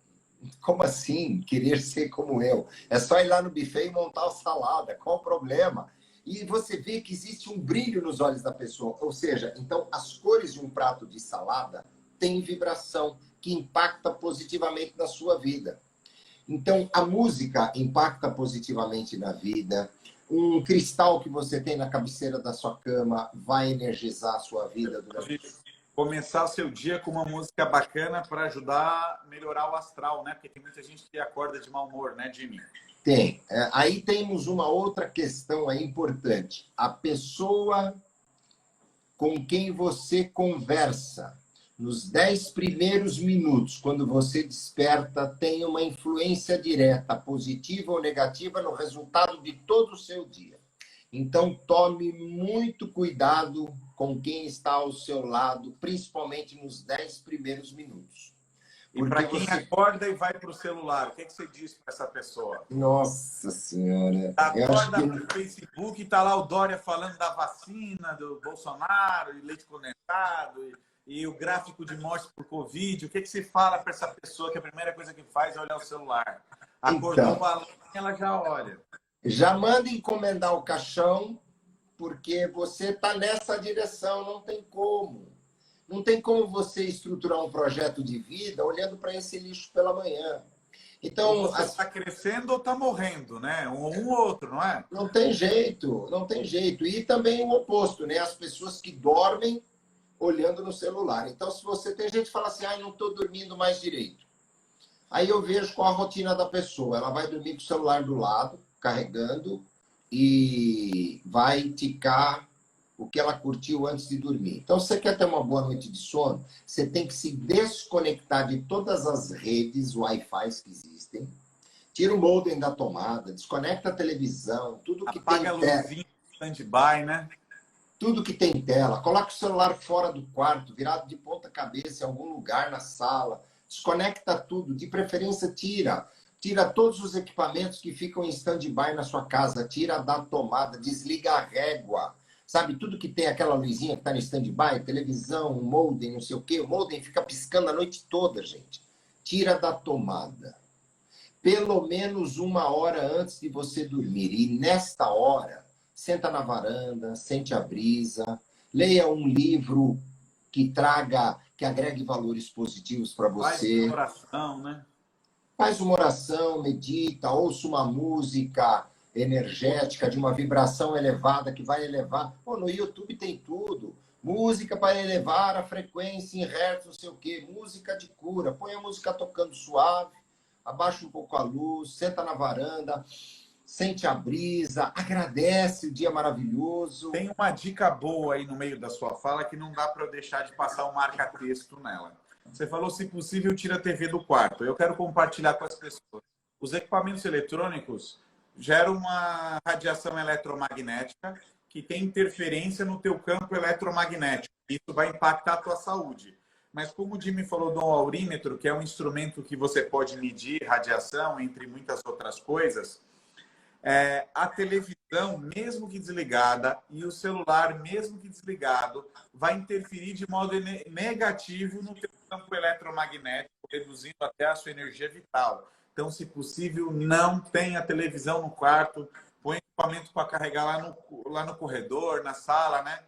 Como assim, querer ser como eu? É só ir lá no buffet e montar a salada, qual o problema? E você vê que existe um brilho nos olhos da pessoa. Ou seja, então as cores de um prato de salada têm vibração que impacta positivamente na sua vida. Então a música impacta positivamente na vida. Um cristal que você tem na cabeceira da sua cama vai energizar a sua vida durante... Começar o seu dia com uma música bacana para ajudar a melhorar o astral, né? Porque tem muita gente que acorda de mau humor, né, Jimmy? Tem. Aí temos uma outra questão aí importante. A pessoa com quem você conversa nos 10 primeiros minutos, quando você desperta, tem uma influência direta, positiva ou negativa, no resultado de todo o seu dia. Então, tome muito cuidado com quem está ao seu lado, principalmente nos 10 primeiros minutos. E para quem acorda e vai para o celular, o que você diz para essa pessoa? Nossa Senhora. Acorda no Facebook, está lá o Dória falando da vacina, do Bolsonaro, e leite condensado, e o gráfico de mortes por Covid. O que você fala para essa pessoa que a primeira coisa que faz é olhar o celular? Acordou o balão, ela já olha. Já manda encomendar o caixão, porque você está nessa direção, não tem como. Não tem como você estruturar um projeto de vida olhando para esse lixo pela manhã. Então, você está crescendo ou está morrendo, né? Um ou outro, não é? Não tem jeito, não tem jeito. E também o oposto, né? As pessoas que dormem olhando no celular. Então, se você tem gente que fala assim, não estou dormindo mais direito. Aí eu vejo qual a rotina da pessoa. Ela vai dormir com o celular do lado, carregando, e vai ticar o que ela curtiu antes de dormir. Então, se você quer ter uma boa noite de sono, você tem que se desconectar de todas as redes Wi-Fi que existem, tira o modem da tomada, desconecta a televisão, tudo que apaga tem... a luzinha, stand-by, né? Tudo que tem tela. Coloque o celular fora do quarto, virado de ponta cabeça em algum lugar na sala. Desconecta tudo. De preferência, tira. Tira todos os equipamentos que ficam em stand-by na sua casa. Tira da tomada. Desliga a régua. Sabe, tudo que tem aquela luzinha que está no stand-by, televisão, modem, não sei o quê. O modem fica piscando a noite toda, gente. Tira da tomada. Pelo menos 1 hora antes de você dormir. E nesta hora, senta na varanda, sente a brisa, leia um livro que agregue valores positivos para Faz você. oração, né? Faz uma oração, medita, ouça uma música energética, de uma vibração elevada que vai elevar. Pô, no YouTube tem tudo. Música para elevar a frequência em hertz, não sei o quê. Música de cura. Põe a música tocando suave, abaixa um pouco a luz, senta na varanda, sente a brisa, agradece o dia maravilhoso. Tem uma dica boa aí no meio da sua fala que não dá para eu deixar de passar um marca-texto nela. Você falou, se possível, tira a TV do quarto. Eu quero compartilhar com as pessoas. Os equipamentos eletrônicos geram uma radiação eletromagnética que tem interferência no teu campo eletromagnético. Isso vai impactar a tua saúde. Mas como o Jimmy falou do aurímetro, que é um instrumento que você pode medir radiação, entre muitas outras coisas, a televisão, mesmo que desligada, e o celular, mesmo que desligado, vai interferir de modo negativo no teu campo eletromagnético, reduzindo até a sua energia vital. Então, se possível, não tenha televisão no quarto, põe equipamento para carregar lá no corredor, na sala, né?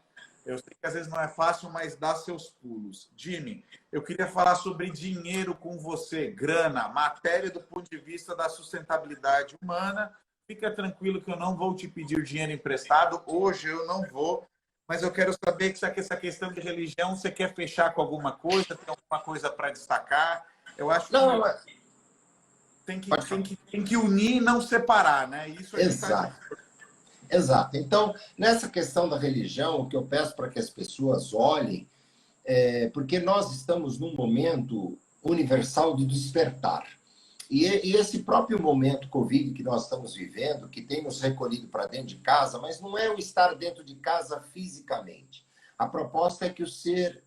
Eu sei que às vezes não é fácil, mas dá seus pulos. Jimmy, eu queria falar sobre dinheiro com você, grana, matéria do ponto de vista da sustentabilidade humana. Fica tranquilo que eu não vou te pedir dinheiro emprestado. Hoje eu não vou. Mas eu quero saber que essa questão de religião, você quer fechar com alguma coisa? Tem alguma coisa para destacar? Eu acho que Não, tem que unir e não separar, né? Isso a gente está... exato. Exato. Então, nessa questão da religião, o que eu peço para que as pessoas olhem, porque nós estamos num momento universal de despertar. E esse próprio momento Covid que nós estamos vivendo, que tem nos recolhido para dentro de casa, mas não é o estar dentro de casa fisicamente. A proposta é que o ser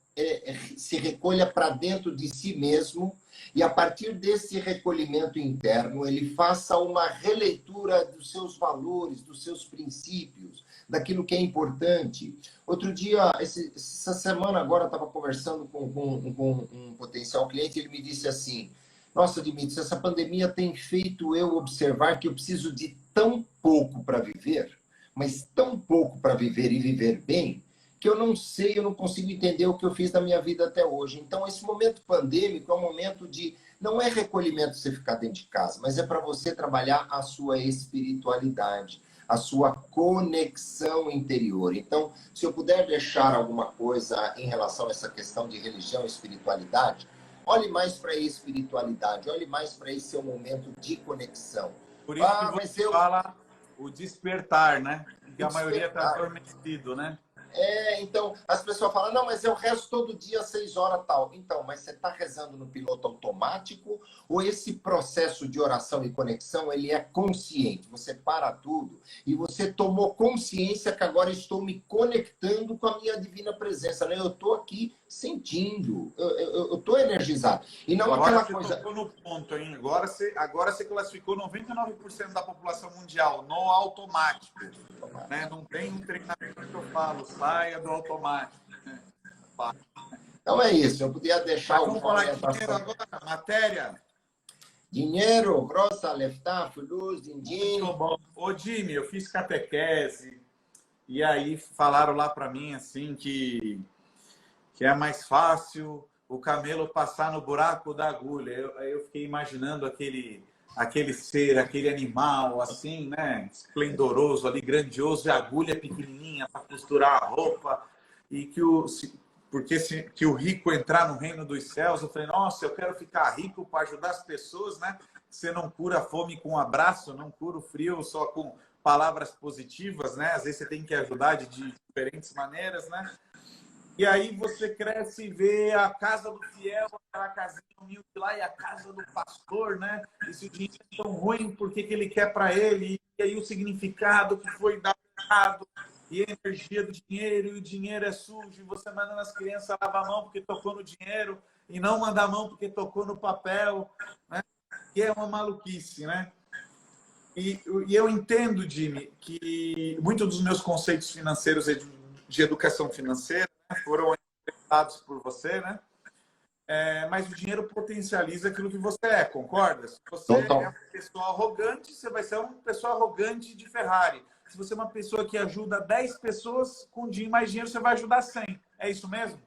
se recolha para dentro de si mesmo e, a partir desse recolhimento interno, ele faça uma releitura dos seus valores, dos seus princípios, daquilo que é importante. Outro dia, essa semana agora, eu estava conversando com um potencial cliente e ele me disse assim: nossa, Dimitri, essa pandemia tem feito eu observar que eu preciso de tão pouco para viver, mas tão pouco para viver e viver bem, que eu não sei, eu não consigo entender o que eu fiz da minha vida até hoje. Então, esse momento pandêmico é um momento de... não é recolhimento você ficar dentro de casa, mas é para você trabalhar a sua espiritualidade, a sua conexão interior. Então, se eu puder deixar alguma coisa em relação a essa questão de religião e espiritualidade, olhe mais para a espiritualidade, olhe mais para esse seu momento de conexão. Por isso que você fala o despertar, né? Que a maioria está adormecido, né? Então, as pessoas falam, não, mas eu rezo todo dia 6 horas tal. Então, mas você está rezando no piloto automático ou esse processo de oração e conexão, ele é consciente? Você para tudo e você tomou consciência que agora estou me conectando com a minha divina presença, né? Eu estou aqui sentindo, eu estou energizado. E não agora aquela coisa... tocou no ponto, hein? Agora você classificou 99% da população mundial no automático. Né? Não tem um treinamento que eu falo, saia do automático. Né? Então é isso, eu podia deixar alguma orientação. Dinheiro agora, matéria. Dinheiro, roça, leftá, flus, din-din. Muito bom. Ô, Jimmy, eu fiz catequese e aí falaram lá para mim assim que é mais fácil o camelo passar no buraco da agulha. Aí eu fiquei imaginando aquele ser, aquele animal, assim, né? Esplendoroso ali, grandioso, e a agulha pequenininha para costurar a roupa. E que que o rico entrar no reino dos céus, eu falei, nossa, eu quero ficar rico para ajudar as pessoas, né? Você não cura a fome com um abraço, não cura o frio só com palavras positivas, né? Às vezes você tem que ajudar de diferentes maneiras, né? E aí você cresce e vê a casa do fiel, aquela casinha humilde lá, e a casa do pastor, né? E se o dinheiro é tão ruim, por que ele quer para ele? E aí o significado que foi dado. e a energia do dinheiro, e o dinheiro é sujo, e você mandando as crianças lavar a mão porque tocou no dinheiro, e não mandar a mão porque tocou no papel, né? Que é uma maluquice, né? E eu entendo, Jimmy, que muitos dos meus conceitos financeiros e de educação financeira, né, foram dados por você, né? Mas o dinheiro potencializa aquilo que você é, concorda? Se você é uma pessoa arrogante, você vai ser uma pessoa arrogante de Ferrari. Se você é uma pessoa que ajuda 10 pessoas, com mais dinheiro você vai ajudar 100. É isso mesmo?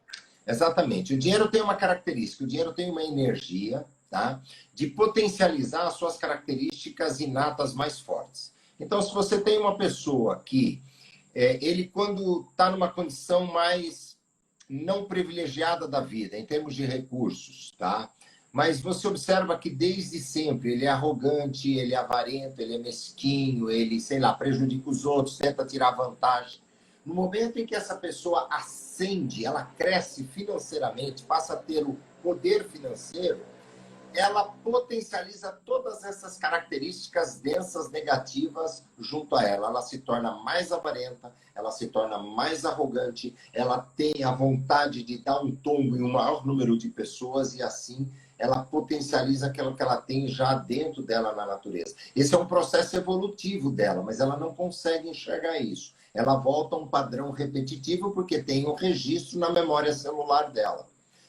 Exatamente. O dinheiro tem uma característica, o dinheiro tem uma energia, tá? De potencializar as suas características inatas mais fortes. Então, se você tem uma pessoa que ele, quando está numa condição mais não privilegiada da vida, em termos de recursos, tá? Mas você observa que desde sempre ele é arrogante, ele é avarento, ele é mesquinho, ele, sei lá, prejudica os outros, tenta tirar vantagem. No momento em que essa pessoa ascende, ela cresce financeiramente, passa a ter o poder financeiro, ela potencializa todas essas características densas negativas junto a ela. Ela se torna mais avarenta, ela se torna mais arrogante, ela tem a vontade de dar um tombo em um maior número de pessoas e assim ela potencializa aquilo que ela tem já dentro dela na natureza. Esse é um processo evolutivo dela, mas ela não consegue enxergar isso. Ela volta a um padrão repetitivo porque tem um registro na memória celular dela.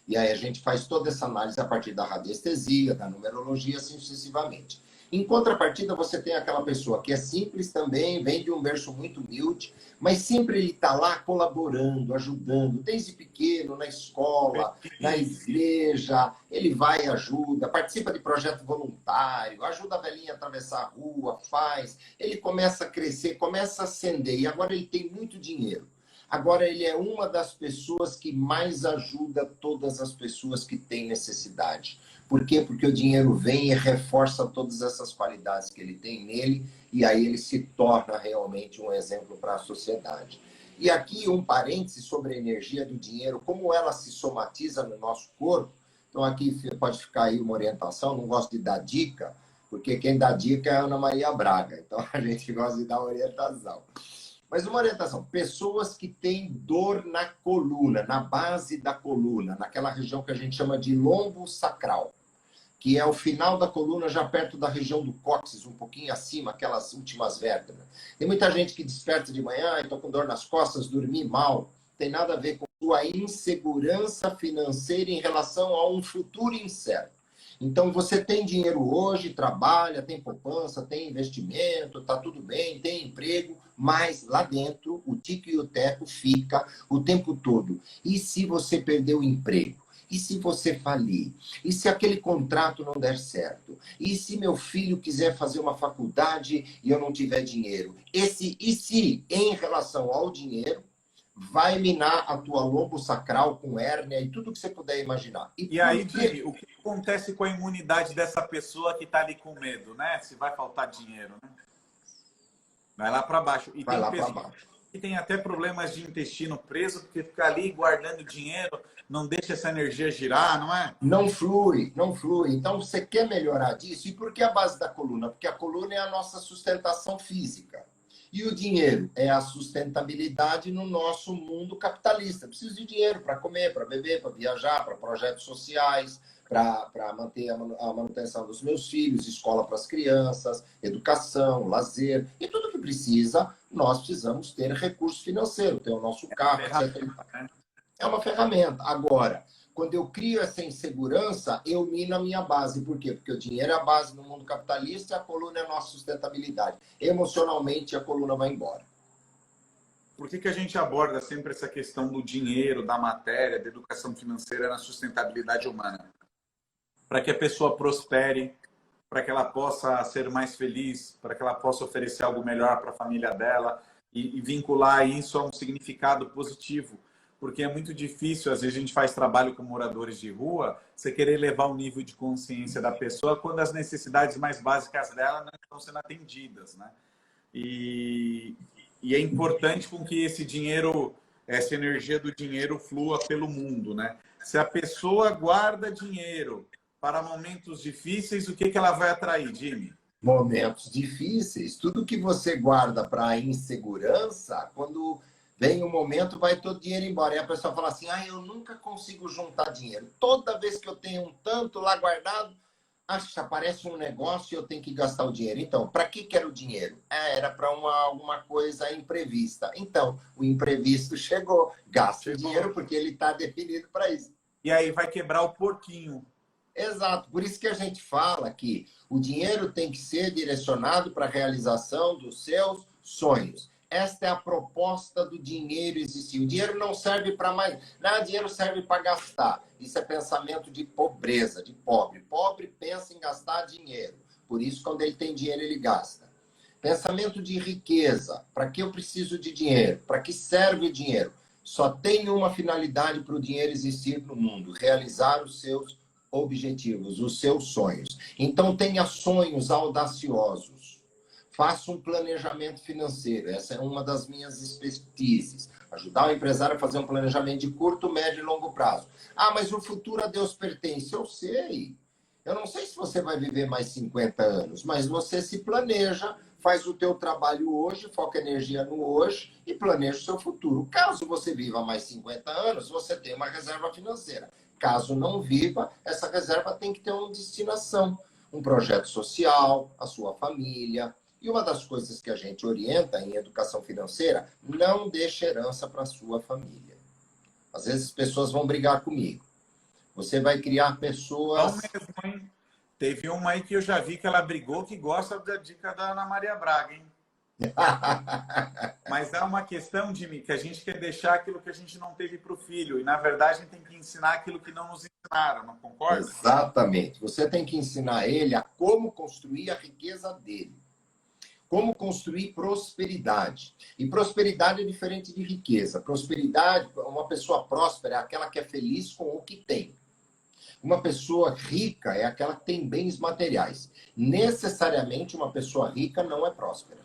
E aí a gente faz toda essa análise a partir da radiestesia, da numerologia, assim sucessivamente. Em contrapartida, você tem aquela pessoa que é simples também, vem de um berço muito humilde, mas sempre ele está lá colaborando, ajudando, desde pequeno, na escola, na igreja, ele vai e ajuda, participa de projeto voluntário, ajuda a velhinha a atravessar a rua, faz, ele começa a crescer, começa a ascender, e agora ele tem muito dinheiro. Agora, ele é uma das pessoas que mais ajuda todas as pessoas que têm necessidade. Por quê? Porque o dinheiro vem e reforça todas essas qualidades que ele tem nele, e aí ele se torna realmente um exemplo para a sociedade. E aqui um parêntese sobre a energia do dinheiro, como ela se somatiza no nosso corpo. Então aqui pode ficar aí uma orientação, não gosto de dar dica, porque quem dá dica é a Ana Maria Braga, então a gente gosta de dar orientação. Mas uma orientação, pessoas que têm dor na coluna, na base da coluna, naquela região que a gente chama de lombo sacral, que é o final da coluna, já perto da região do cóccix, um pouquinho acima, aquelas últimas vértebras. Tem muita gente que desperta de manhã, estou com dor nas costas, dormi mal. Tem nada a ver com sua insegurança financeira em relação a um futuro incerto. Então, você tem dinheiro hoje, trabalha, tem poupança, tem investimento, está tudo bem, tem emprego, mas lá dentro o tico e o teco fica o tempo todo. E se você perder o emprego? E se você falir? E se aquele contrato não der certo? E se meu filho quiser fazer uma faculdade e eu não tiver dinheiro? Esse e se, em relação ao dinheiro, vai minar a tua lombo sacral com hérnia e tudo que você puder imaginar. E aí, Jimmy, o que acontece com a imunidade dessa pessoa que está ali com medo, né? Se vai faltar dinheiro, né? Vai lá para baixo. E vai tem lá pessoas para baixo. que tem até problemas de intestino preso, porque fica ali guardando dinheiro, não deixa essa energia girar, não é? Não flui, não flui. Então, você quer melhorar disso? E por que a base da coluna? Porque a coluna é a nossa sustentação física. E o dinheiro é a sustentabilidade no nosso mundo capitalista. Preciso de dinheiro para comer, para beber, para viajar, para projetos sociais, para manter a manutenção dos meus filhos, escola para as crianças, educação, lazer. E tudo que precisa, nós precisamos ter recurso financeiro, ter o nosso carro, etc. É uma ferramenta. Agora, quando eu crio essa insegurança, eu mino a minha base. Por quê? Porque o dinheiro é a base no mundo capitalista e a coluna é a nossa sustentabilidade. Emocionalmente, a coluna vai embora. Por que a gente aborda sempre essa questão do dinheiro, da matéria, da educação financeira na sustentabilidade humana? Para que a pessoa prospere, para que ela possa ser mais feliz, para que ela possa oferecer algo melhor para a família dela e vincular isso a um significado positivo. Porque é muito difícil, às vezes a gente faz trabalho com moradores de rua, você querer elevar o nível de consciência da pessoa quando as necessidades mais básicas dela não estão sendo atendidas, né? E é importante com que esse dinheiro, essa energia do dinheiro flua pelo mundo, né? Se a pessoa guarda dinheiro para momentos difíceis, o que ela vai atrair, Jimmy? Momentos difíceis. Tudo que você guarda para a insegurança, quando vem o momento, vai todo o dinheiro embora. E a pessoa fala assim: ah, eu nunca consigo juntar dinheiro. Toda vez que eu tenho um tanto lá guardado, acha, aparece um negócio e eu tenho que gastar o dinheiro. Então, para que quero o dinheiro? Era para alguma coisa imprevista. Então, o imprevisto chegou. Gasta o dinheiro porque ele está definido para isso. E aí vai quebrar o porquinho. Exato. Por isso que a gente fala que o dinheiro tem que ser direcionado para a realização dos seus sonhos. Esta é a proposta do dinheiro existir. O dinheiro não serve para mais. Não, o dinheiro serve para gastar. Isso é pensamento de pobreza, de pobre. Pobre pensa em gastar dinheiro. Por isso, quando ele tem dinheiro, ele gasta. Pensamento de riqueza. Para que eu preciso de dinheiro? Para que serve o dinheiro? Só tem uma finalidade para o dinheiro existir no mundo: realizar os seus objetivos, os seus sonhos. Então, tenha sonhos audaciosos. Faça um planejamento financeiro. Essa é uma das minhas expertises. Ajudar o empresário a fazer um planejamento de curto, médio e longo prazo. Ah, mas o futuro a Deus pertence. Eu sei. Eu não sei se você vai viver mais 50 anos, mas você se planeja, faz o teu trabalho hoje, foca energia no hoje e planeja o seu futuro. Caso você viva mais 50 anos, você tem uma reserva financeira. Caso não viva, essa reserva tem que ter uma destinação, um projeto social, a sua família. E uma das coisas que a gente orienta em educação financeira: não deixe herança para a sua família. Às vezes as pessoas vão brigar comigo. Você vai criar pessoas... Não mesmo, hein? Teve uma aí que eu já vi que ela brigou, que gosta da dica da Ana Maria Braga, hein? Mas é uma questão de que a gente quer deixar aquilo que a gente não teve para o filho. E, na verdade, a gente tem que ensinar aquilo que não nos ensinaram, não concorda? Exatamente. Você tem que ensinar ele a como construir a riqueza dele. Como construir prosperidade. E prosperidade é diferente de riqueza. Prosperidade, uma pessoa próspera é aquela que é feliz com o que tem. Uma pessoa rica é aquela que tem bens materiais. Necessariamente, uma pessoa rica não é próspera.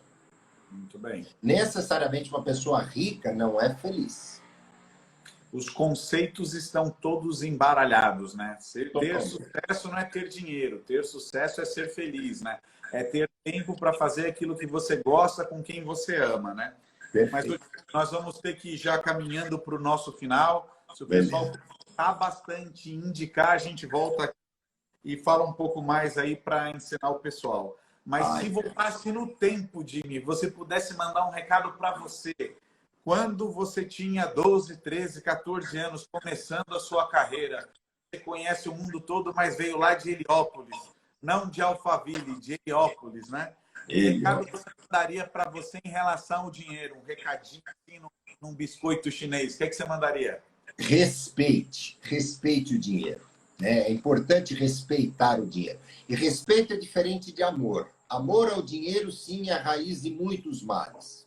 Muito bem. Necessariamente, uma pessoa rica não é feliz. Os conceitos estão todos embaralhados, né? Ter Totalmente. sucesso não é ter dinheiro. Ter sucesso é ser feliz, né? É ter tempo para fazer aquilo que você gosta com quem você ama, né? Perfeito. Mas nós vamos ter que ir já caminhando para o nosso final. Se o pessoal está bastante indicar, a gente volta aqui e fala um pouco mais aí para ensinar o pessoal. Mas se voltasse no tempo, Jimmy, você pudesse mandar um recado para você, quando você tinha 12, 13, 14 anos, começando a sua carreira, você conhece o mundo todo, mas veio lá de Heliópolis, não de Alphaville, de Heliópolis, né? Que recado você mandaria para você em relação ao dinheiro? Um recadinho assim num biscoito chinês. O que é que você mandaria? Respeite o dinheiro. Né? É importante respeitar o dinheiro. E respeito é diferente de amor. Amor ao dinheiro, sim, é a raiz de muitos males.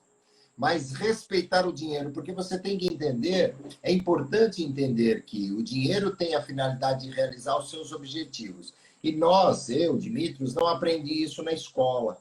Mas respeitar o dinheiro, porque você tem que entender, é importante entender que o dinheiro tem a finalidade de realizar os seus objetivos. E nós, eu, Dimitrios, não aprendi isso na escola.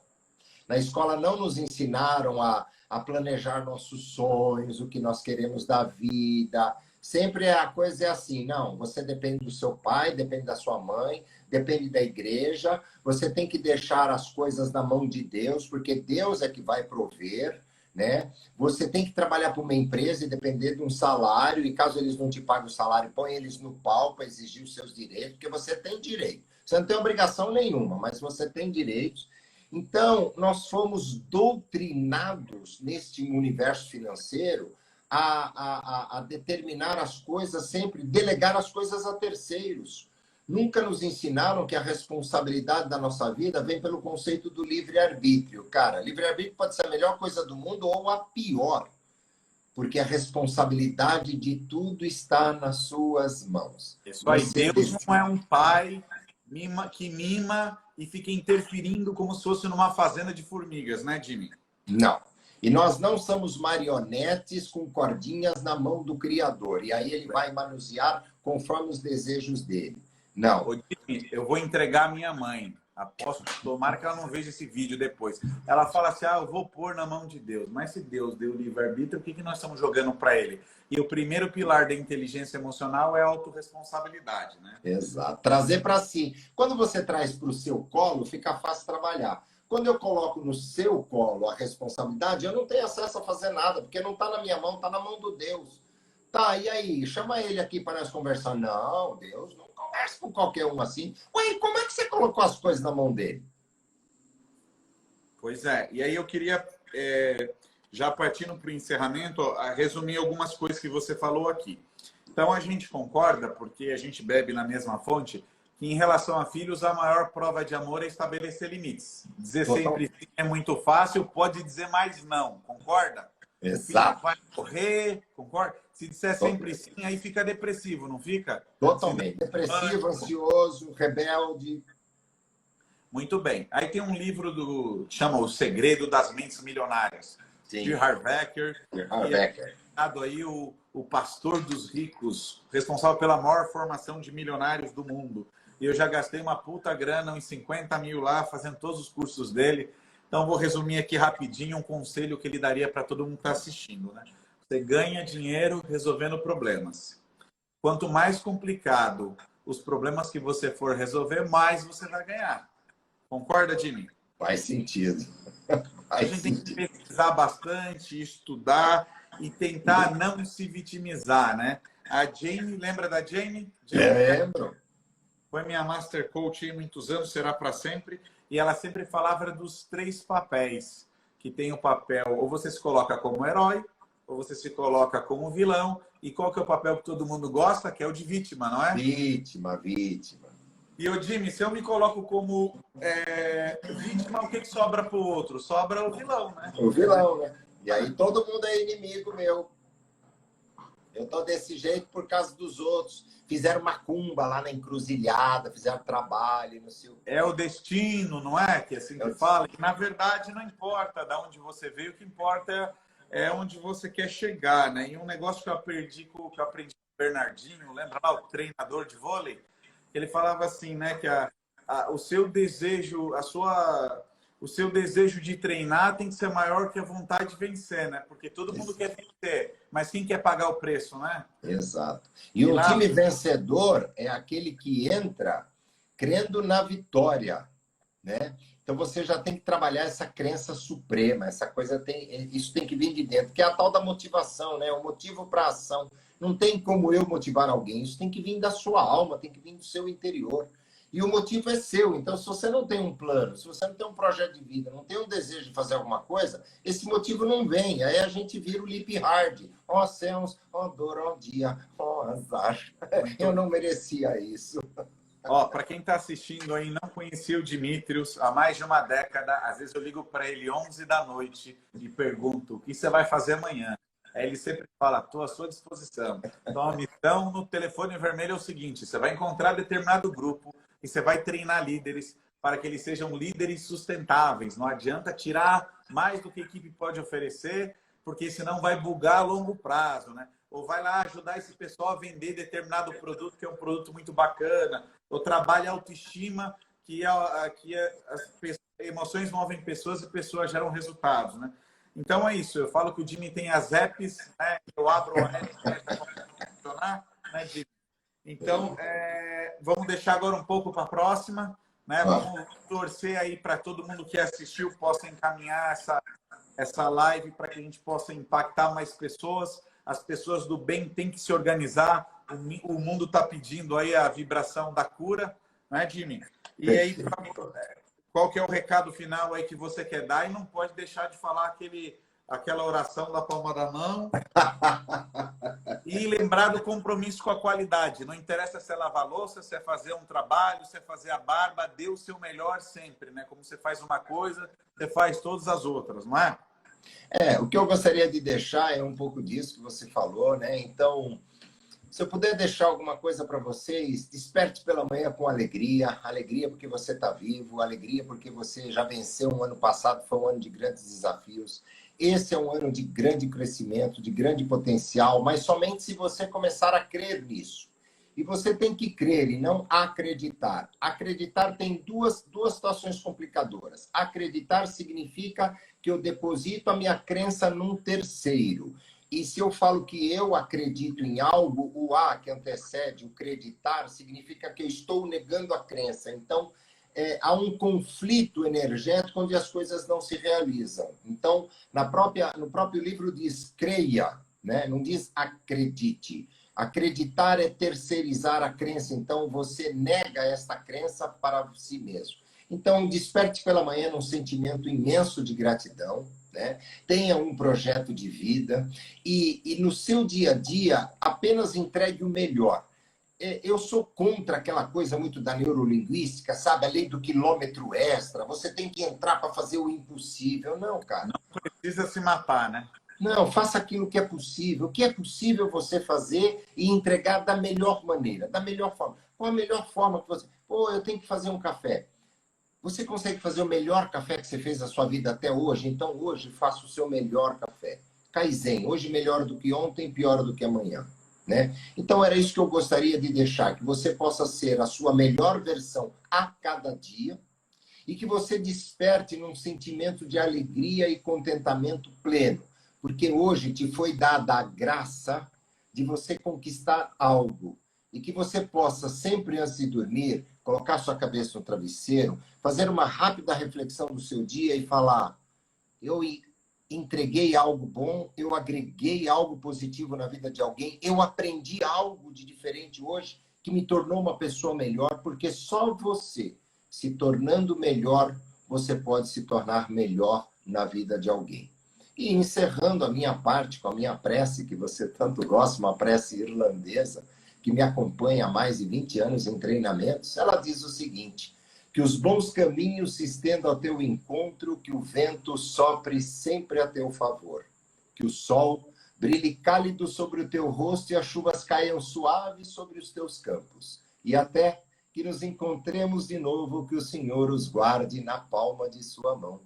Na escola não nos ensinaram a planejar nossos sonhos, o que nós queremos da vida. Sempre a coisa é assim: não, você depende do seu pai, depende da sua mãe, depende da igreja, você tem que deixar as coisas na mão de Deus, porque Deus é que vai prover, né? Você tem que trabalhar para uma empresa e depender de um salário, e caso eles não te paguem o salário, põe eles no pau para exigir os seus direitos, porque você tem direito. Você não tem obrigação nenhuma, mas você tem direitos. Então, nós fomos doutrinados neste universo financeiro a determinar as coisas sempre, delegar as coisas a terceiros. Nunca nos ensinaram que a responsabilidade da nossa vida vem pelo conceito do livre-arbítrio. Cara, livre-arbítrio pode ser a melhor coisa do mundo ou a pior, porque a responsabilidade de tudo está nas suas mãos. Isso aí, Deus não é um pai que mima e fica interferindo como se fosse numa fazenda de formigas, né, Jimmy? Não. E nós não somos marionetes com cordinhas na mão do Criador. E aí ele vai manusear conforme os desejos dele. Não. Ô, Jimmy, eu vou entregar a minha mãe. Aposto, tomara que ela não veja esse vídeo depois. Ela fala assim: eu vou pôr na mão de Deus. Mas se Deus deu livre-arbítrio, o que nós estamos jogando para ele? E o primeiro pilar da inteligência emocional é a autorresponsabilidade, né? Exato. Trazer para si. Quando você traz para o seu colo, fica fácil trabalhar. Quando eu coloco no seu colo a responsabilidade, eu não tenho acesso a fazer nada, porque não está na minha mão, está na mão do Deus. Tá, e aí? Chama ele aqui para nós conversar. Não, Deus não conversa com qualquer um assim. Ué, como é que você colocou as coisas na mão dele? Pois é. E aí eu queria, já partindo para o encerramento, resumir algumas coisas que você falou aqui. Então, a gente concorda, porque a gente bebe na mesma fonte, que em relação a filhos, a maior prova de amor é estabelecer limites. Dizer sempre sim é muito fácil, pode dizer mais não. Concorda? Exato. O filho vai morrer, concorda? Se disser sempre sim, aí fica depressivo, não fica? Totalmente. Depressivo, ansioso, rebelde. Muito bem. Aí tem um livro chama O Segredo das Mentes Milionárias, Sim. de Harvecker. Harvecker. Aí o pastor dos ricos, responsável pela maior formação de milionários do mundo. E eu já gastei uma puta grana, uns 50 mil lá, fazendo todos os cursos dele. Então, vou resumir aqui rapidinho um conselho que ele daria para todo mundo que está assistindo. Né? Você ganha dinheiro resolvendo problemas. Quanto mais complicado os problemas que você for resolver, mais você vai ganhar. Concorda, Jimmy? Faz sentido. A gente tem que pesquisar bastante, estudar e tentar não se vitimizar, né? A Jamie, lembra da Jamie? Lembro. Foi minha master coach há muitos anos, será para sempre. E ela sempre falava dos 3 papéis. Que tem o papel, ou você se coloca como herói, ou você se coloca como vilão. E qual que é o papel que todo mundo gosta? Que é o de vítima, não é? Vítima. E eu, Jimmy, se eu me coloco como vítima, o que sobra para o outro? Sobra o vilão, né? O vilão, né? E aí todo mundo é inimigo meu. Eu tô desse jeito por causa dos outros. Fizeram macumba lá na encruzilhada, fizeram trabalho, não sei o quê. É o destino, não é? Que assim que fala. E, na verdade, não importa de onde você veio, o que importa é onde você quer chegar, né? E um negócio que eu aprendi com o Bernardinho, lembra lá, o treinador de vôlei? Ele falava assim, né? Que o seu desejo, o seu desejo de treinar tem que ser maior que a vontade de vencer, né? Porque todo mundo quer vencer, mas quem quer pagar o preço, né? Exato. E o time vencedor é aquele que entra crendo na vitória, né? Então você já tem que trabalhar essa crença suprema, essa coisa isso tem que vir de dentro, que é a tal da motivação, né? O motivo para a ação. Não tem como eu motivar alguém, isso tem que vir da sua alma, tem que vir do seu interior. E o motivo é seu. Então, se você não tem um plano, se você não tem um projeto de vida, não tem um desejo de fazer alguma coisa, esse motivo não vem. Aí a gente vira o lip hard. Ó céus, ó dor, ó dia, ó azar. Eu não merecia isso. Ó, para quem está assistindo aí não conhecia o Dimitrios há mais de uma década, às vezes eu ligo para ele 11 da noite e pergunto o que você vai fazer amanhã. Aí ele sempre fala, estou à sua disposição. Então, a missão no telefone vermelho é o seguinte, você vai encontrar determinado grupo e você vai treinar líderes para que eles sejam líderes sustentáveis. Não adianta tirar mais do que a equipe pode oferecer, porque senão vai bugar a longo prazo, né? Ou vai lá ajudar esse pessoal a vender determinado produto, que é um produto muito bacana. Ou trabalha a autoestima, que as emoções movem pessoas e pessoas geram resultados, né? Então é isso. Eu falo que o Jimmy tem as apps, né? Eu abro a app para funcionar, né, Jimmy? Então, vamos deixar agora um pouco para a próxima, né? Vamos torcer aí para todo mundo que assistiu possa encaminhar essa live para que a gente possa impactar mais pessoas. As pessoas do bem têm que se organizar. O mundo está pedindo aí a vibração da cura, né, Jimmy? E aí, qual que é o recado final aí que você quer dar? E não pode deixar de falar aquela oração da palma da mão. E lembrar do compromisso com a qualidade. Não interessa se é lavar louça, se é fazer um trabalho, se é fazer a barba, dê o seu melhor sempre, né? Como você faz uma coisa, você faz todas as outras, não é? O que eu gostaria de deixar é um pouco disso que você falou, né? Então, se eu puder deixar alguma coisa para vocês, desperte pela manhã com alegria. Alegria porque você está vivo, alegria porque você já venceu um ano passado, foi um ano de grandes desafios. Esse é um ano de grande crescimento, de grande potencial, mas somente se você começar a crer nisso. E você tem que crer e não acreditar. Acreditar tem duas situações complicadoras. Acreditar significa que eu deposito a minha crença num terceiro. E se eu falo que eu acredito em algo, o A que antecede o acreditar significa que eu estou negando a crença. Então, há um conflito energético onde as coisas não se realizam. Então, no próprio livro diz creia, né? Não diz acredite. Acreditar é terceirizar a crença, então você nega esta crença para si mesmo. Então, desperte pela manhã num sentimento imenso de gratidão, né? Tenha um projeto de vida e no seu dia a dia apenas entregue o melhor. Eu sou contra aquela coisa muito da neurolinguística, sabe? A lei do quilômetro extra. Você tem que entrar para fazer o impossível. Não, cara. Não precisa se matar, né? Não, faça aquilo que é possível. O que é possível você fazer e entregar da melhor maneira, da melhor forma. Qual a melhor forma que você... Pô, eu tenho que fazer um café. Você consegue fazer o melhor café que você fez na sua vida até hoje? Então, hoje, faça o seu melhor café. Kaizen. Hoje, melhor do que ontem, pior do que amanhã. Né? Então, era isso que eu gostaria de deixar, que você possa ser a sua melhor versão a cada dia e que você desperte num sentimento de alegria e contentamento pleno, porque hoje te foi dada a graça de você conquistar algo e que você possa, sempre antes de dormir, colocar sua cabeça no travesseiro, fazer uma rápida reflexão do seu dia e falar: eu entreguei algo bom, eu agreguei algo positivo na vida de alguém, eu aprendi algo de diferente hoje que me tornou uma pessoa melhor, porque só você, se tornando melhor, você pode se tornar melhor na vida de alguém. E encerrando a minha parte com a minha prece, que você tanto gosta, uma prece irlandesa, que me acompanha há mais de 20 anos em treinamentos, ela diz o seguinte: que os bons caminhos se estendam ao teu encontro, que o vento sopre sempre a teu favor, que o sol brilhe cálido sobre o teu rosto e as chuvas caiam suaves sobre os teus campos. E até que nos encontremos de novo, que o Senhor os guarde na palma de sua mão.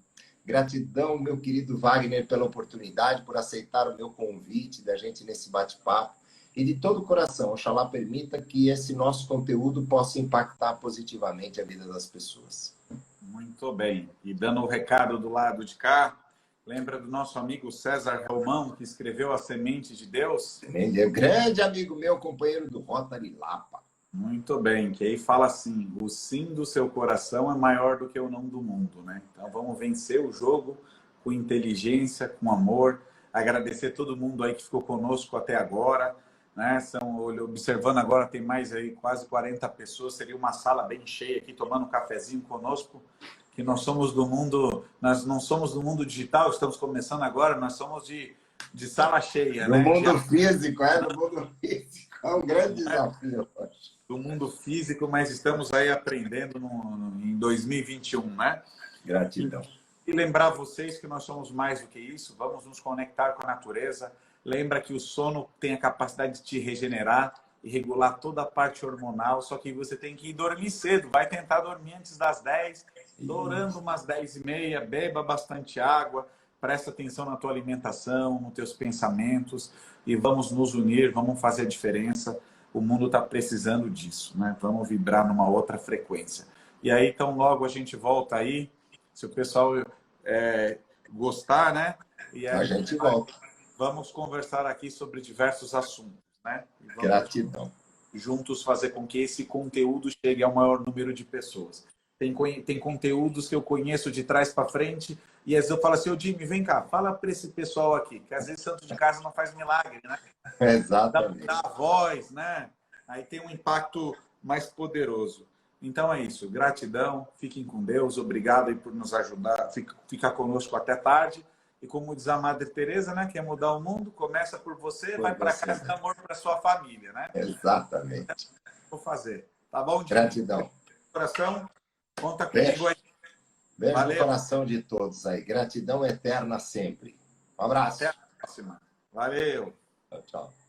Gratidão, meu querido Wagner, pela oportunidade, por aceitar o meu convite da gente nesse bate-papo. E de todo o coração, oxalá permita que esse nosso conteúdo possa impactar positivamente a vida das pessoas. Muito bem. E dando o recado do lado de cá, lembra do nosso amigo César Romão, que escreveu A Semente de Deus? Grande amigo meu, companheiro do Rotary Lapa. Muito bem, que aí fala assim: o sim do seu coração é maior do que o não do mundo, né? Então vamos vencer o jogo com inteligência, com amor. Agradecer todo mundo aí que ficou conosco até agora, né? Observando agora, tem mais aí quase 40 pessoas, seria uma sala bem cheia aqui tomando um cafezinho conosco, que nós somos do mundo, nós não somos do mundo digital, estamos começando agora, nós somos de sala cheia, no né? Mundo físico, no mundo físico, é um grande desafio. Do mundo físico, mas estamos aí aprendendo em 2021, né? Gratidão. E lembrar vocês que nós somos mais do que isso, vamos nos conectar com a natureza. Lembra que o sono tem a capacidade de te regenerar e regular toda a parte hormonal, só que você tem que ir dormir cedo. Vai tentar dormir antes das 10, orando umas 10h30, beba bastante água, presta atenção na tua alimentação, nos teus pensamentos e vamos nos unir, vamos fazer a diferença. O mundo está precisando disso, né? Vamos vibrar numa outra frequência. E aí, então, logo a gente volta aí, se o pessoal gostar, né? E a gente volta. Vamos conversar aqui sobre diversos assuntos, né? E vamos Gratidão. Juntos fazer com que esse conteúdo chegue ao maior número de pessoas. Tem conteúdos que eu conheço de trás para frente e às vezes eu falo assim: ô Jimmy, vem cá, fala para esse pessoal aqui, que às vezes santo de casa não faz milagre, né? Exatamente. Dá a voz, né? Aí tem um impacto mais poderoso. Então é isso. Gratidão, fiquem com Deus, obrigado aí por nos ajudar, ficar conosco até tarde. E como diz a Madre Teresa, né? Quer mudar o mundo, começa por você, vai para casa e dá amor para sua família, né? Exatamente. Vou fazer. Tá bom, Jimmy? Gratidão. Coração, conta comigo aí. Beijo no coração de todos aí. Gratidão eterna sempre. Um abraço. Até a próxima. Valeu. Tchau, tchau.